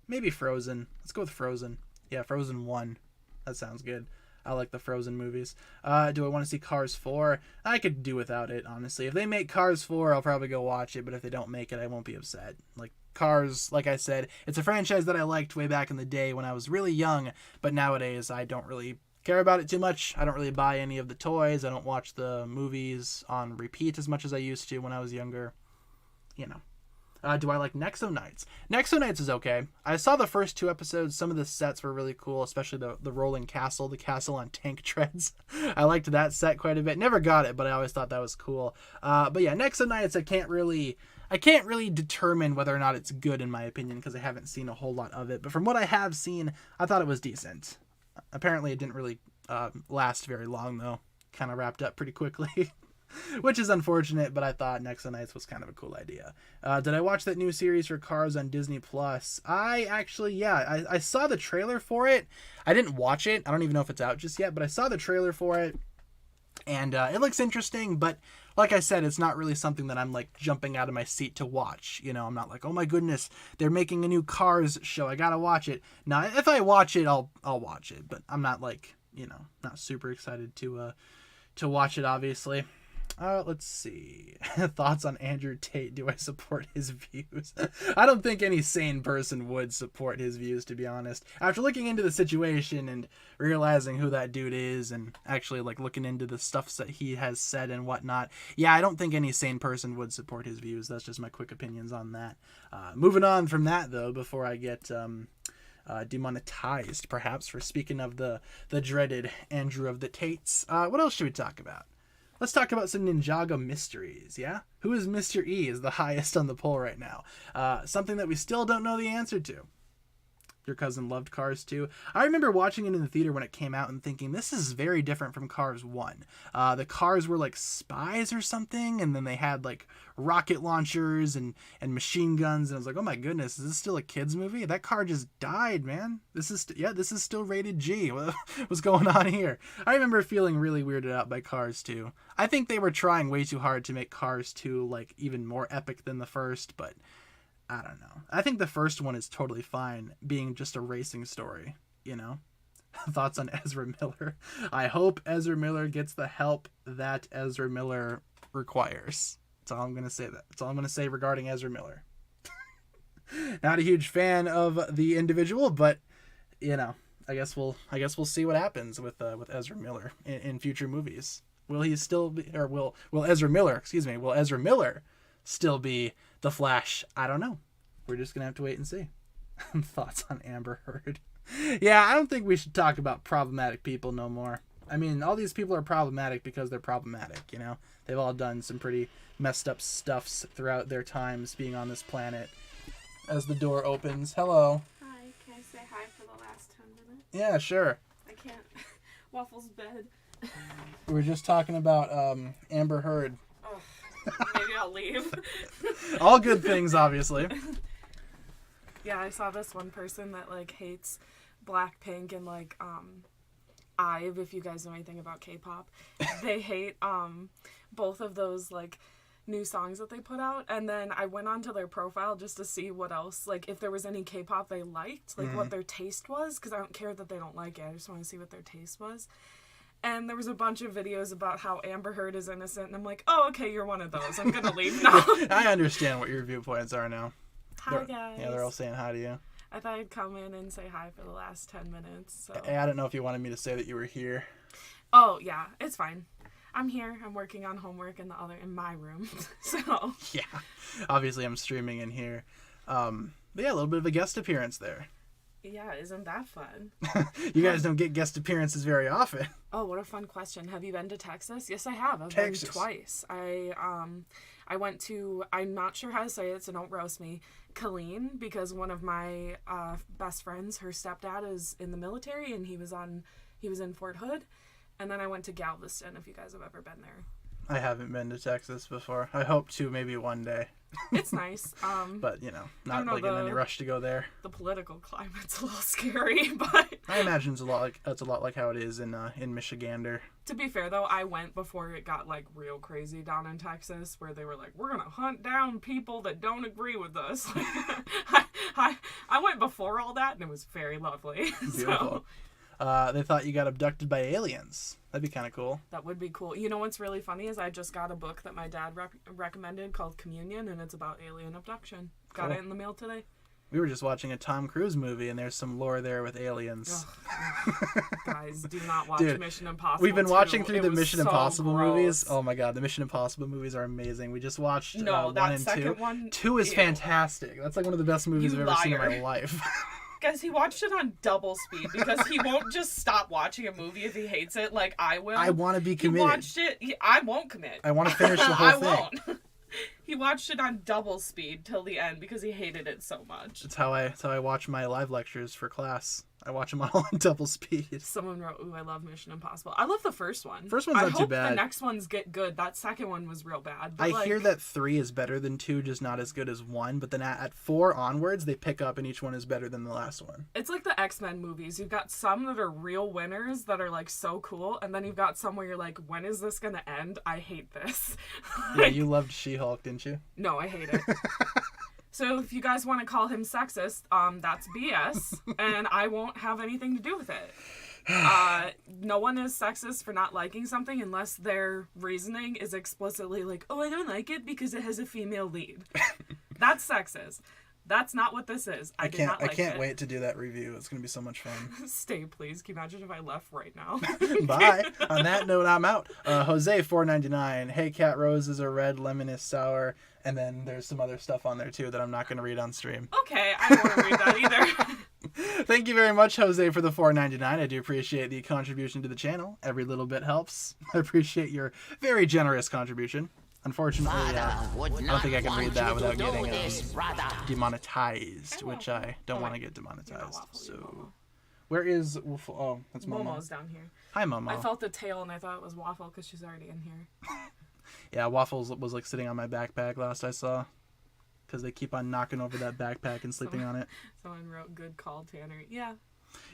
Maybe Frozen. Let's go with Frozen. Yeah, Frozen 1. That sounds good. I like the Frozen movies. Do I want to see Cars 4? I could do without it, honestly. If they make Cars 4, I'll probably go watch it, but if they don't make it, I won't be upset. Like, Cars, like I said, it's a franchise that I liked way back in the day when I was really young, but nowadays I don't really care about it too much. I don't really buy any of the toys. I don't watch the movies on repeat as much as I used to when I was younger. You know. Do I like Nexo Knights? Nexo Knights is okay. I saw the first 2 episodes. Some of the sets were really cool, especially the rolling castle, the castle on tank treads. I liked that set quite a bit. Never got it, but I always thought that was cool. But yeah, Nexo Knights, I can't really determine whether or not it's good in my opinion because I haven't seen a whole lot of it. But from what I have seen, I thought it was decent. Apparently, it didn't really last very long though. Kind of wrapped up pretty quickly. Which is unfortunate, but I thought Nexo Knights was kind of a cool idea. Did I watch that new series for Cars on Disney Plus? I saw the trailer for it. I didn't watch it. I don't even know if it's out just yet, but I saw the trailer for it. And it looks interesting, but like I said, it's not really something that I'm like jumping out of my seat to watch. You know, I'm not like, oh my goodness, they're making a new Cars show, I gotta watch it. Now, if I watch it, I'll watch it, but I'm not like, you know, not super excited to watch it, obviously. Let's see. Thoughts on Andrew Tate. Do I support his views? I don't think any sane person would support his views, to be honest. After looking into the situation and realizing who that dude is and actually like looking into the stuff that he has said and whatnot, yeah, I don't think any sane person would support his views. That's just my quick opinions on that. Moving on from that, though, before I get demonetized, perhaps, for speaking of the dreaded Andrew of the Tates, what else should we talk about? Let's talk about some Ninjago mysteries, yeah? Who is Mr. E is the highest on the poll right now? Something that we still don't know the answer to. Your cousin loved Cars 2. I remember watching it in the theater when it came out and thinking, this is very different from Cars 1. The cars were like spies or something, and then they had like rocket launchers and machine guns, and I was like, oh my goodness, is this still a kid's movie? That car just died, man. This is still rated G. What's going on here? I remember feeling really weirded out by Cars 2. I think they were trying way too hard to make Cars 2 like even more epic than the first, but I don't know. I think the first one is totally fine being just a racing story, you know? Thoughts on Ezra Miller? I hope Ezra Miller gets the help that Ezra Miller requires. That's all I'm going to say. That's all I'm going to say regarding Ezra Miller. Not a huge fan of the individual, but you know, I guess we'll see what happens with Ezra Miller in future movies. Will he still be, or will Ezra Miller still be the Flash? I don't know. We're just gonna have to wait and see. Thoughts on Amber Heard? Yeah, I don't think we should talk about problematic people no more. I mean, all these people are problematic because they're problematic, you know? They've all done some pretty messed up stuffs throughout their times being on this planet. As the door opens. Hello. Hi, can I say hi for the last 10 minutes? Yeah, sure. I can't. Waffle's bed. We were just talking about Amber Heard. Oh, maybe I'll leave. All good things, obviously. Yeah, I saw this one person that like hates Blackpink and like IVE, if you guys know anything about K-pop. They hate both of those like new songs that they put out, and then I went onto their profile just to see what else, like if there was any K-pop they liked, like what their taste was, because I don't care that they don't like it, I just want to see what their taste was. And there was a bunch of videos about how Amber Heard is innocent, and I'm like, oh, okay, you're one of those. I'm gonna leave now. I understand what your viewpoints are now. Hi, guys. Yeah, they're all saying hi to you. I thought I'd come in and say hi for the last 10 minutes. So. I don't know if you wanted me to say that you were here. Oh, yeah, it's fine. I'm here. I'm working on homework in my room. So. Yeah, obviously I'm streaming in here. But yeah, a little bit of a guest appearance there. Yeah, isn't that fun? You guys don't get guest appearances very often. Oh, what a fun question. Have you been to Texas? Yes, I have. I've Texas. been twice. I went to, I'm not sure how to say it, so don't roast me, Killeen, because one of my best friends, her stepdad is in the military, and he was in Fort Hood. And then I went to Galveston, if you guys have ever been there. I haven't been to Texas before. I hope to maybe one day. It's nice. But, you know, not like in any rush to go there. The political climate's a little scary, but I imagine it's a lot like how it is in Michigander. To be fair though, I went before it got like real crazy down in Texas, where they were like, we're gonna hunt down people that don't agree with us. I went before all that, and it was very lovely. Beautiful. They thought you got abducted by aliens. That'd be kind of cool. That would be cool. You know what's really funny is I just got a book that my dad recommended called Communion, and it's about alien abduction. Got it in the mail today. We were just watching a Tom Cruise movie, and there's some lore there with aliens. Guys, do not watch Mission Impossible. We've been watching through the Mission so Impossible gross. movies. Oh my god, the Mission Impossible movies are amazing. We just watched 1 and 2. One, 2 is fantastic. That's like one of the best movies I've ever seen in my life. Guys, he watched it on double speed because he won't just stop watching a movie if he hates it like I will. I want to be committed. He watched it. I won't commit. I want to finish the whole thing. I won't. He watched it on double speed till the end because he hated it so much. That's how I watch my live lectures for class. I watch them all on double speed. Someone wrote, "Ooh, I love Mission Impossible." I love the first one. First one's not too bad. I hope the next ones get good. That second one was real bad. But I hear that 3 is better than 2, just not as good as 1. But then at 4 onwards, they pick up, and each one is better than the last one. It's like the X-Men movies. You've got some that are real winners that are like so cool, and then you've got some where you're like, when is this gonna end? I hate this. Yeah, you loved She-Hulk, didn't you? No, I hate it. So if you guys want to call him sexist, that's BS, and I won't have anything to do with it. No one is sexist for not liking something unless their reasoning is explicitly like, oh, I don't like it because it has a female lead. That's sexist. That's not what this is. I can't wait to do that review. It's going to be so much fun. Stay, please. Can you imagine if I left right now? Bye. On that note, I'm out. Jose, $4.99. Hey, Cat Roses are red, lemon is sour. And then there's some other stuff on there, too, that I'm not going to read on stream. Okay, I don't want to read that either. Thank you very much, Jose, for the $4.99. I do appreciate the contribution to the channel. Every little bit helps. I appreciate your very generous contribution. Unfortunately, I don't think I can read that without getting demonetized, which I don't want to get demonetized. So, where is Waffle? Oh, that's Momo. Momo's down here. Hi, Momo. I felt the tail and I thought it was Waffle because she's already in here. Yeah, Waffles was like sitting on my backpack last I saw, because they keep on knocking over that backpack and sleeping on it. Someone wrote, "Good call, Tanner." Yeah.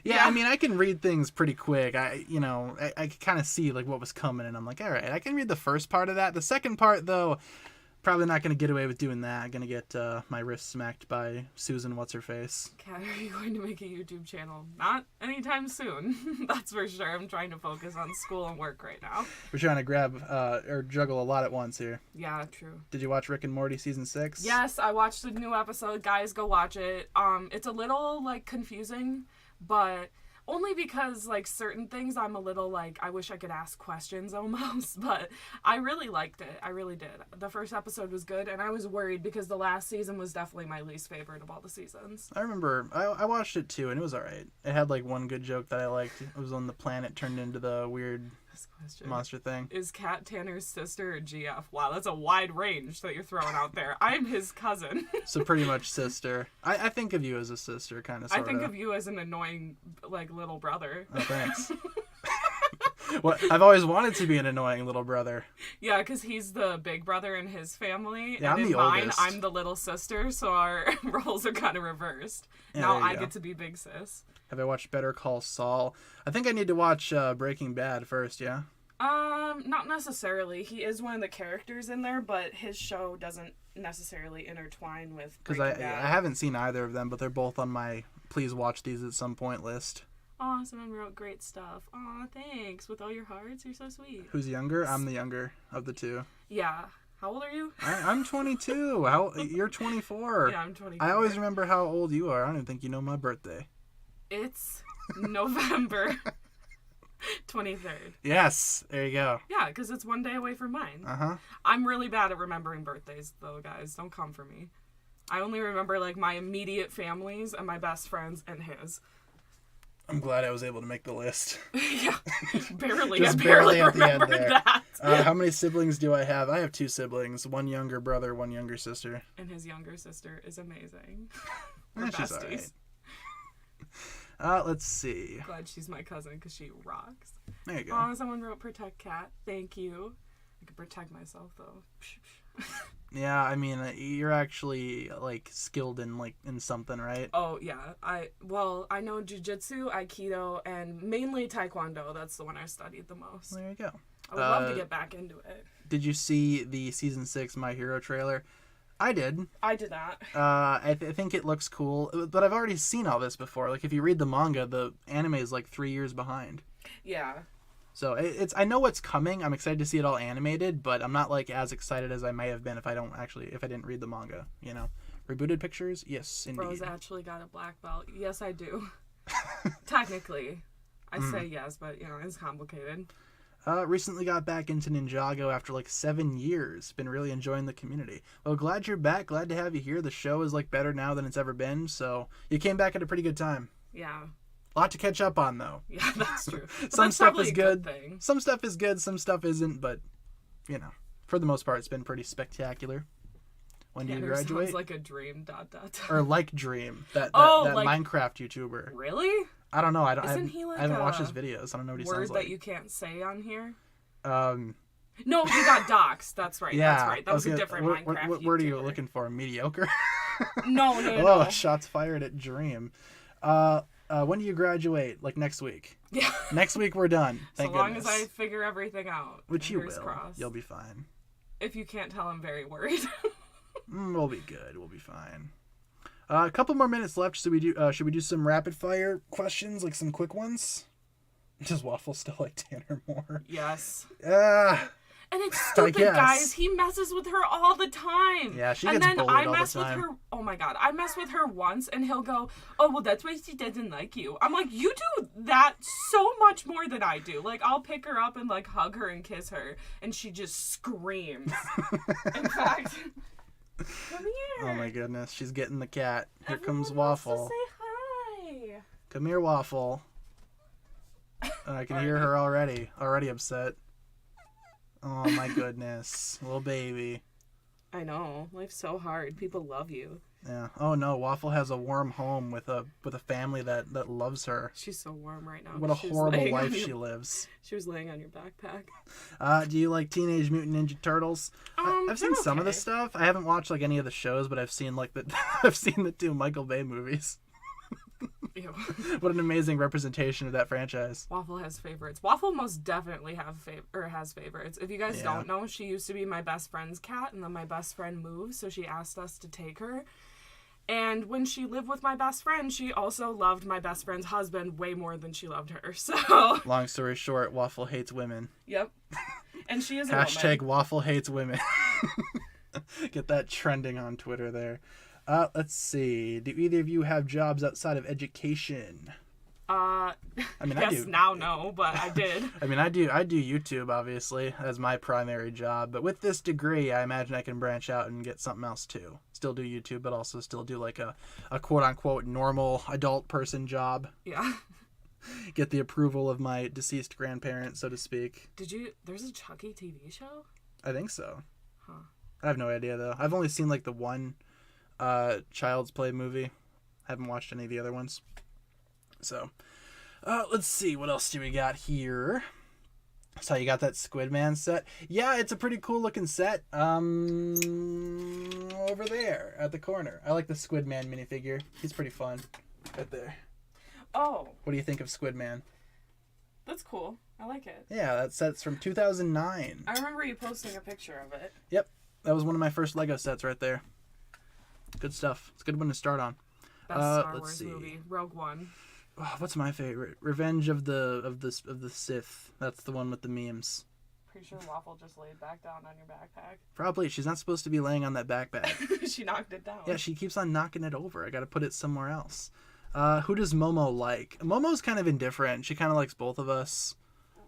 Yeah, I mean, I can read things pretty quick. I could kind of see like what was coming, and I'm like, all right, I can read the first part of that. The second part, though, probably not going to get away with doing that. I'm going to get my wrist smacked by Susan What's-Her-Face. Kat, are you going to make a YouTube channel? Not anytime soon. That's for sure. I'm trying to focus on school and work right now. We're trying to grab or juggle a lot at once here. Yeah, true. Did you watch Rick and Morty season 6? Yes, I watched the new episode. Guys, go watch it. It's a little like confusing, but only because like certain things I'm a little like I wish I could ask questions almost, but I really liked it. I really did. The first episode was good, and I was worried because the last season was definitely my least favorite of all the seasons. I remember I watched it too, and it was alright. It had like one good joke that I liked. It was when the planet turned into the weird monster thing. Is Kat Tanner's sister or GF? Wow, that's a wide range that you're throwing out there. I'm his cousin. So pretty much sister. I think of you as a sister, kind of, sort of. I think of you as an annoying, like, little brother. Oh, thanks. Well, I've always wanted to be an annoying little brother. Yeah, because he's the big brother in his family. Yeah, and I'm in the mine, oldest. I'm the little sister, so our roles are kind of reversed. Yeah, now there you I go. get to be big sis. Have I watched Better Call Saul? I think I need to watch Breaking Bad first, yeah? Not necessarily. He is one of the characters in there, but his show doesn't necessarily intertwine with Because Breaking Bad. I haven't seen either of them, but they're both on my please watch these at some point list. Aw, someone wrote great stuff. Aw, thanks. With all your hearts, you're so sweet. Who's younger? I'm the younger of the two. Yeah. How old are you? I'm 22. You're 24. Yeah, I'm 24. I always remember how old you are. I don't even think you know my birthday. It's November 23rd. Yes, there you go. Yeah, because it's one day away from mine. Uh-huh. I'm really bad at remembering birthdays, though, guys. Don't come for me. I only remember, like, my immediate families and my best friends and his. I'm glad I was able to make the list. Yeah, barely. Just I barely at the end remember there. that. How many siblings do I have? I have 2 siblings. One younger brother, one younger sister. And his younger sister is amazing. Yeah, We're she's besties. alright. Let's see. Glad she's my cousin because she rocks. There you go. Oh, someone wrote protect Cat. Thank you. I can protect myself though. Yeah, I mean, you're actually like skilled in something, right? Oh yeah, I know jujitsu, aikido, and mainly taekwondo. That's the one I studied the most. There you go. I would love to get back into it. Did you see the season 6 My Hero trailer? I did. I did not. I think it looks cool, but I've already seen all this before. Like if you read the manga, the anime is like 3 years behind. Yeah. So I know what's coming. I'm excited to see it all animated, but I'm not like as excited as I may have been if I didn't read the manga. You know, rebooted pictures, yes, indeed. Rose actually got a black belt. Yes, I do. Technically, I say yes, but you know it's complicated. Recently got back into Ninjago after like 7 years. Been really enjoying the community. Well, glad you're back. Glad to have you here. The show is like better now than it's ever been. So you came back at a pretty good time. Yeah. A lot to catch up on, though. Yeah, that's true. Some that's stuff is a good. thing. Some stuff is good. Some stuff isn't. But, you know, for the most part, it's been pretty spectacular. When do you graduate? Sounds like a dream. ... Or like Dream, that like, Minecraft YouTuber. Really? I don't know. Isn't he like I haven't watched a his videos. I don't know what he word sounds like. that you can't say on here? No, he got doxxed. That's right. Yeah, That's right. That was a different Minecraft What word are you YouTuber. looking for? Mediocre? No. Oh, shots fired at Dream. When do you graduate? Like next week? Yeah. Next week we're done. Thank so long goodness. as I figure everything out. Which you Fingers will. crossed. You'll be fine. If you can't tell, I'm very worried. We'll be good. We'll be fine. A couple more minutes left. Should we do some rapid fire questions, like some quick ones? Does Waffle still like Tanner more? Yes. And it's stupid, guys. He messes with her all the time. Yeah, she and gets then bullied I all the mess with time. her. Oh my god, I mess with her once, and he'll go, "Oh well, that's why she doesn't like you." I'm like, you do that so much more than I do. Like, I'll pick her up and like hug her and kiss her, and she just screams. In fact, come here. Oh my goodness, she's getting the cat. Here Everyone comes Waffle. wants to say hi. Come here, Waffle. I can hear her already upset. Oh my goodness, little baby. I know, life's so hard. People love you. Yeah. Oh no, Waffle has a warm home with a family that loves her. She's so warm right now. What a horrible life she lives. She was laying on your backpack. Do you like Teenage Mutant Ninja Turtles? I've seen some of the okay. stuff. I haven't watched like any of the shows, but I've seen like I've seen the 2 Michael Bay movies. Ew. What an amazing representation of that franchise. Waffle has favorites. Waffle most definitely has favorites. If you guys Yeah. don't know, she used to be my best friend's cat, and then my best friend moved, so she asked us to take her. And when she lived with my best friend, she also loved my best friend's husband way more than she loved her. So, Long story short, Waffle hates women. yep. And she is a Hashtag woman. Waffle hates women. Get that trending on Twitter there. Let's see. Do either of you have jobs outside of education? I mean, I yes, do. now no, but I did. I mean, I do YouTube, obviously, as my primary job. But with this degree, I imagine I can branch out and get something else, too. Still do YouTube, but also still do, like, a quote-unquote normal adult person job. Yeah. Get the approval of my deceased grandparents, so to speak. There's a Chucky TV show? I think so. Huh. I have no idea, though. I've only seen, like, the one Child's Play movie. I haven't watched any of the other ones. So, let's see. What else do we got here? So you got that Squid Man set? Yeah, it's a pretty cool looking set. Over there at the corner. I like the Squid Man minifigure. He's pretty fun. Right there. Oh. What do you think of Squid Man? That's cool. I like it. Yeah, that set's from 2009. I remember you posting a picture of it. Yep. That was one of my first Lego sets right there. Good stuff. It's a good one to start on. Best Star let's Wars see. movie. Rogue One. Oh, what's my favorite? Revenge of the Sith. That's the one with the memes. Pretty sure Waffle just laid back down on your backpack. Probably. She's not supposed to be laying on that backpack. She knocked it down. Yeah, she keeps on knocking it over. I gotta put it somewhere else. Who does Momo like? Momo's kind of indifferent. She kind of likes both of us.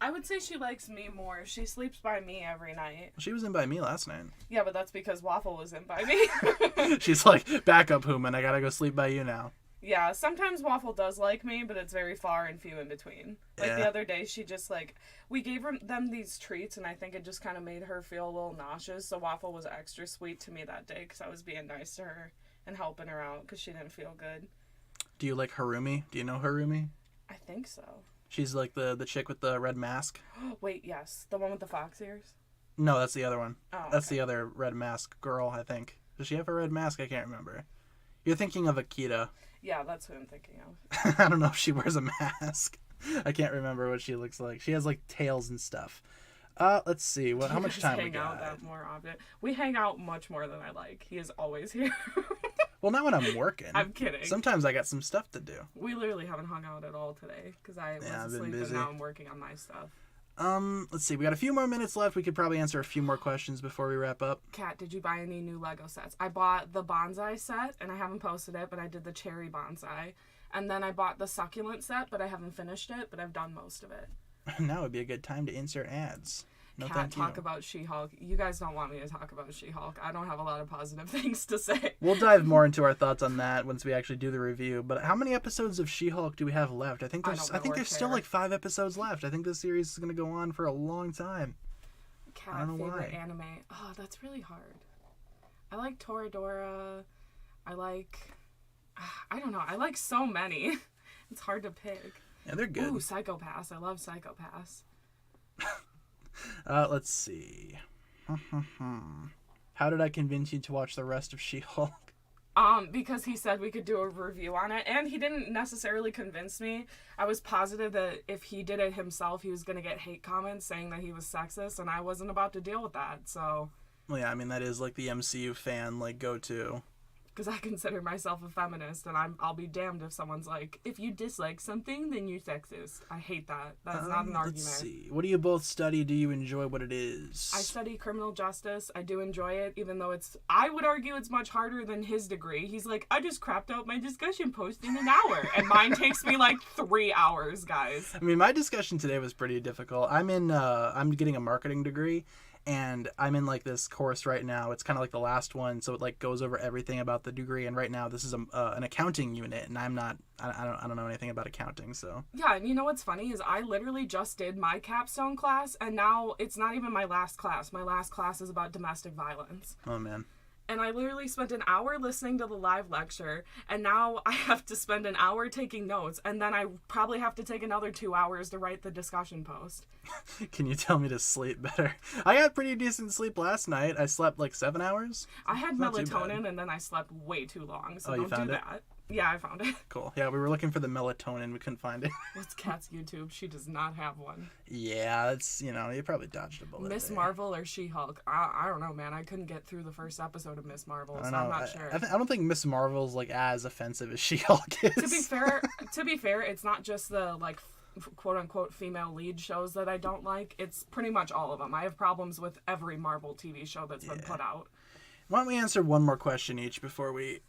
I would say she likes me more. She sleeps by me every night. She was in by me last night. Yeah, but that's because Waffle was in by me. She's like, back up, Hooman. I gotta go sleep by you now. Yeah, sometimes Waffle does like me, but it's very far and few in between. Like, the other day, she just, like, we gave them these treats, and I think it just kind of made her feel a little nauseous, so Waffle was extra sweet to me that day, because I was being nice to her and helping her out, because she didn't feel good. Do you like Harumi? Do you know Harumi? I think so. She's like the chick with the red mask. Wait, yes. The one with the fox ears? No, that's the other one. Oh, okay. That's the other red mask girl, I think. Does she have a red mask? I can't remember. You're thinking of Akita. Yeah, that's who I'm thinking of. I don't know if she wears a mask. I can't remember what she looks like. She has like tails and stuff. Let's see. How much time we got? Hang out that more often. We hang out much more than I like. He is always here. Well, not when I'm working. I'm kidding. Sometimes I got some stuff to do. We literally haven't hung out at all today because I was asleep and now I'm working on my stuff. Let's see. We got a few more minutes left. We could probably answer a few more questions before we wrap up. Kat, did you buy any new Lego sets? I bought the bonsai set, and I haven't posted it, but I did the cherry bonsai. And then I bought the succulent set, but I haven't finished it, but I've done most of it. Now would be a good time to insert ads. No, Kat, talk about She-Hulk. You guys don't want me to talk about She-Hulk. I don't have a lot of positive things to say. We'll dive more into our thoughts on that once we actually do the review. But how many episodes of She-Hulk do we have left? I think there's still like 5 episodes left. I think this series is going to go on for a long time. Kat, favorite anime. Oh, that's really hard. I like Toradora. I don't know. I like so many. It's hard to pick. Yeah, they're good. Ooh, Psycho-Pass. I love Psycho-Pass. Let's see. How did I convince you to watch the rest of She-Hulk? Because he said we could do a review on it, and he didn't necessarily convince me. I was positive that if he did it himself, he was going to get hate comments saying that he was sexist, and I wasn't about to deal with that, so... Well, yeah, I mean, that is, like, the MCU fan, like, go-to. Because I consider myself a feminist, and I'll be damned if someone's like, if you dislike something, then you're sexist. I hate that. That's not an argument. Let's see. What do you both study? Do you enjoy what it is? I study criminal justice. I do enjoy it, even though I would argue it's much harder than his degree. He's like, I just crapped out my discussion post in an hour. And mine takes me like 3 hours, guys. I mean, my discussion today was pretty difficult. I'm getting a marketing degree. And I'm in like this course right now. It's kind of like the last one, so it like goes over everything about the degree. And right now, this is an accounting unit, and I don't know anything about accounting. So yeah, and you know what's funny is I literally just did my capstone class, and now it's not even my last class. My last class is about domestic violence. Oh man. And I literally spent an hour listening to the live lecture, and now I have to spend an hour taking notes, and then I probably have to take another 2 hours to write the discussion post. Can you tell me to sleep better? I got pretty decent sleep last night. I slept like 7 hours. I had melatonin, and then I slept way too long, so you don't do that. Yeah, I found it. Cool. Yeah, we were looking for the melatonin. We couldn't find it. It's Kat's YouTube. She does not have one. Yeah, it's, you probably dodged a bullet. Miss Marvel or She-Hulk? I don't know, man. I couldn't get through the first episode of Miss Marvel, so I'm not sure. I don't think Miss Marvel's like as offensive as She-Hulk is. To be fair, it's not just the like quote-unquote female lead shows that I don't like. It's pretty much all of them. I have problems with every Marvel TV show that's been put out. Why don't we answer one more question each before we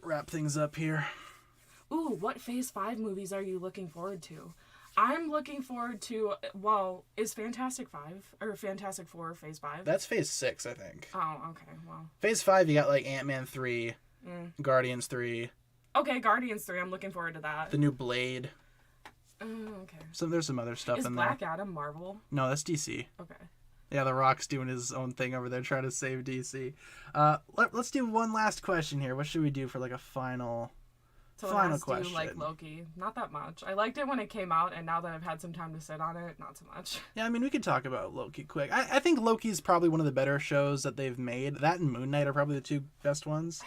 wrap things up here? Ooh, what Phase 5 movies are you looking forward to? I'm looking forward to, well, is Fantastic 4 Phase 5? That's Phase 6, I think. Oh, okay, well. Phase 5, you got like Ant-Man 3, Guardians 3. Okay, Guardians 3, I'm looking forward to that. The new Blade. Okay. So there's some other stuff in there. Is Black Adam Marvel? No, that's DC. Okay. Yeah, The Rock's doing his own thing over there trying to save DC. Let's do one last question here. What should we do for like a final question? Do like Loki. Not that much. I liked it when it came out, and now that I've had some time to sit on it, not so much. Yeah, I mean, we could talk about Loki quick. I think Loki's probably one of the better shows that they've made. That and Moon Knight are probably the two best ones.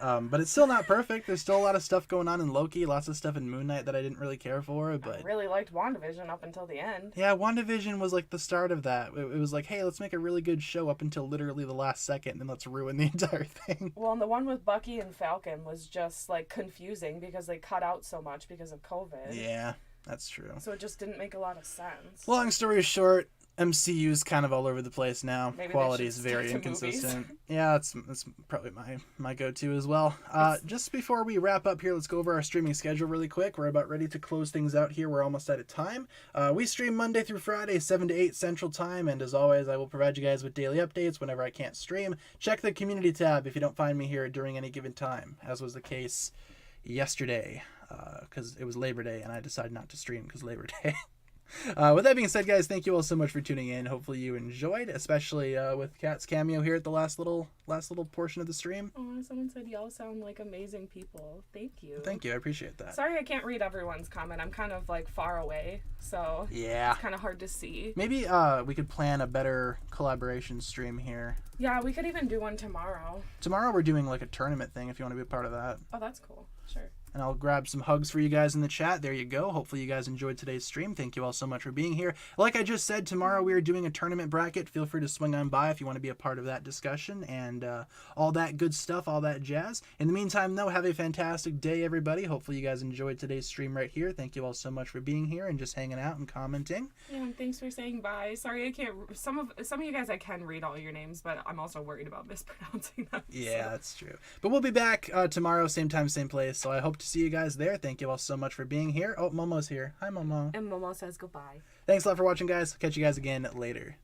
But it's still not perfect. There's still a lot of stuff going on in Loki, lots of stuff in Moon Knight that I didn't really care for. But I really liked WandaVision up until the end. Yeah, WandaVision was like the start of that. It was like, hey, let's make a really good show up until literally the last second, and then let's ruin the entire thing. Well, and the one with Bucky and Falcon was just like confusing because they cut out so much because of COVID. Yeah, that's true. So it just didn't make a lot of sense. Long story short, MCU's kind of all over the place now. Maybe Quality is very inconsistent. Yeah, that's probably my go-to as well. Just before we wrap up here, let's go over our streaming schedule really quick. We're about ready to close things out here. We're almost out of time. We stream Monday through Friday, 7 to 8 Central Time, and as always, I will provide you guys with daily updates whenever I can't stream. Check the community tab if you don't find me here during any given time, as was the case yesterday, because it was Labor Day, and I decided not to stream because Labor Day. With that being said, guys, thank you all so much for tuning in. Hopefully you enjoyed, especially with Kat's cameo here at the last little portion of the stream. Oh, someone said y'all sound like amazing people. Thank you. Thank you. I appreciate that. Sorry I can't read everyone's comment. I'm kind of like far away, so yeah, it's kind of hard to see. Maybe we could plan a better collaboration stream here. Yeah, we could even do one tomorrow. Tomorrow we're doing like a tournament thing if you want to be a part of that. Oh, that's cool. Sure. And I'll grab some hugs for you guys in the chat. There you go. Hopefully you guys enjoyed today's stream. Thank you all so much for being here. Like I just said, tomorrow we are doing a tournament bracket. Feel free to swing on by if you want to be a part of that discussion and all that good stuff, all that jazz. In the meantime, though, have a fantastic day, everybody. Hopefully you guys enjoyed today's stream right here. Thank you all so much for being here and just hanging out and commenting. Yeah, and thanks for saying bye. Sorry I can't. Some of you guys I can read all your names, but I'm also worried about mispronouncing them. Yeah, that's true. But we'll be back tomorrow, same time, same place. So I hope to see you guys there. Thank you all so much for being here. Oh, Momo's here. Hi, Momo. And Momo says goodbye. Thanks a lot for watching, guys. Catch you guys again later.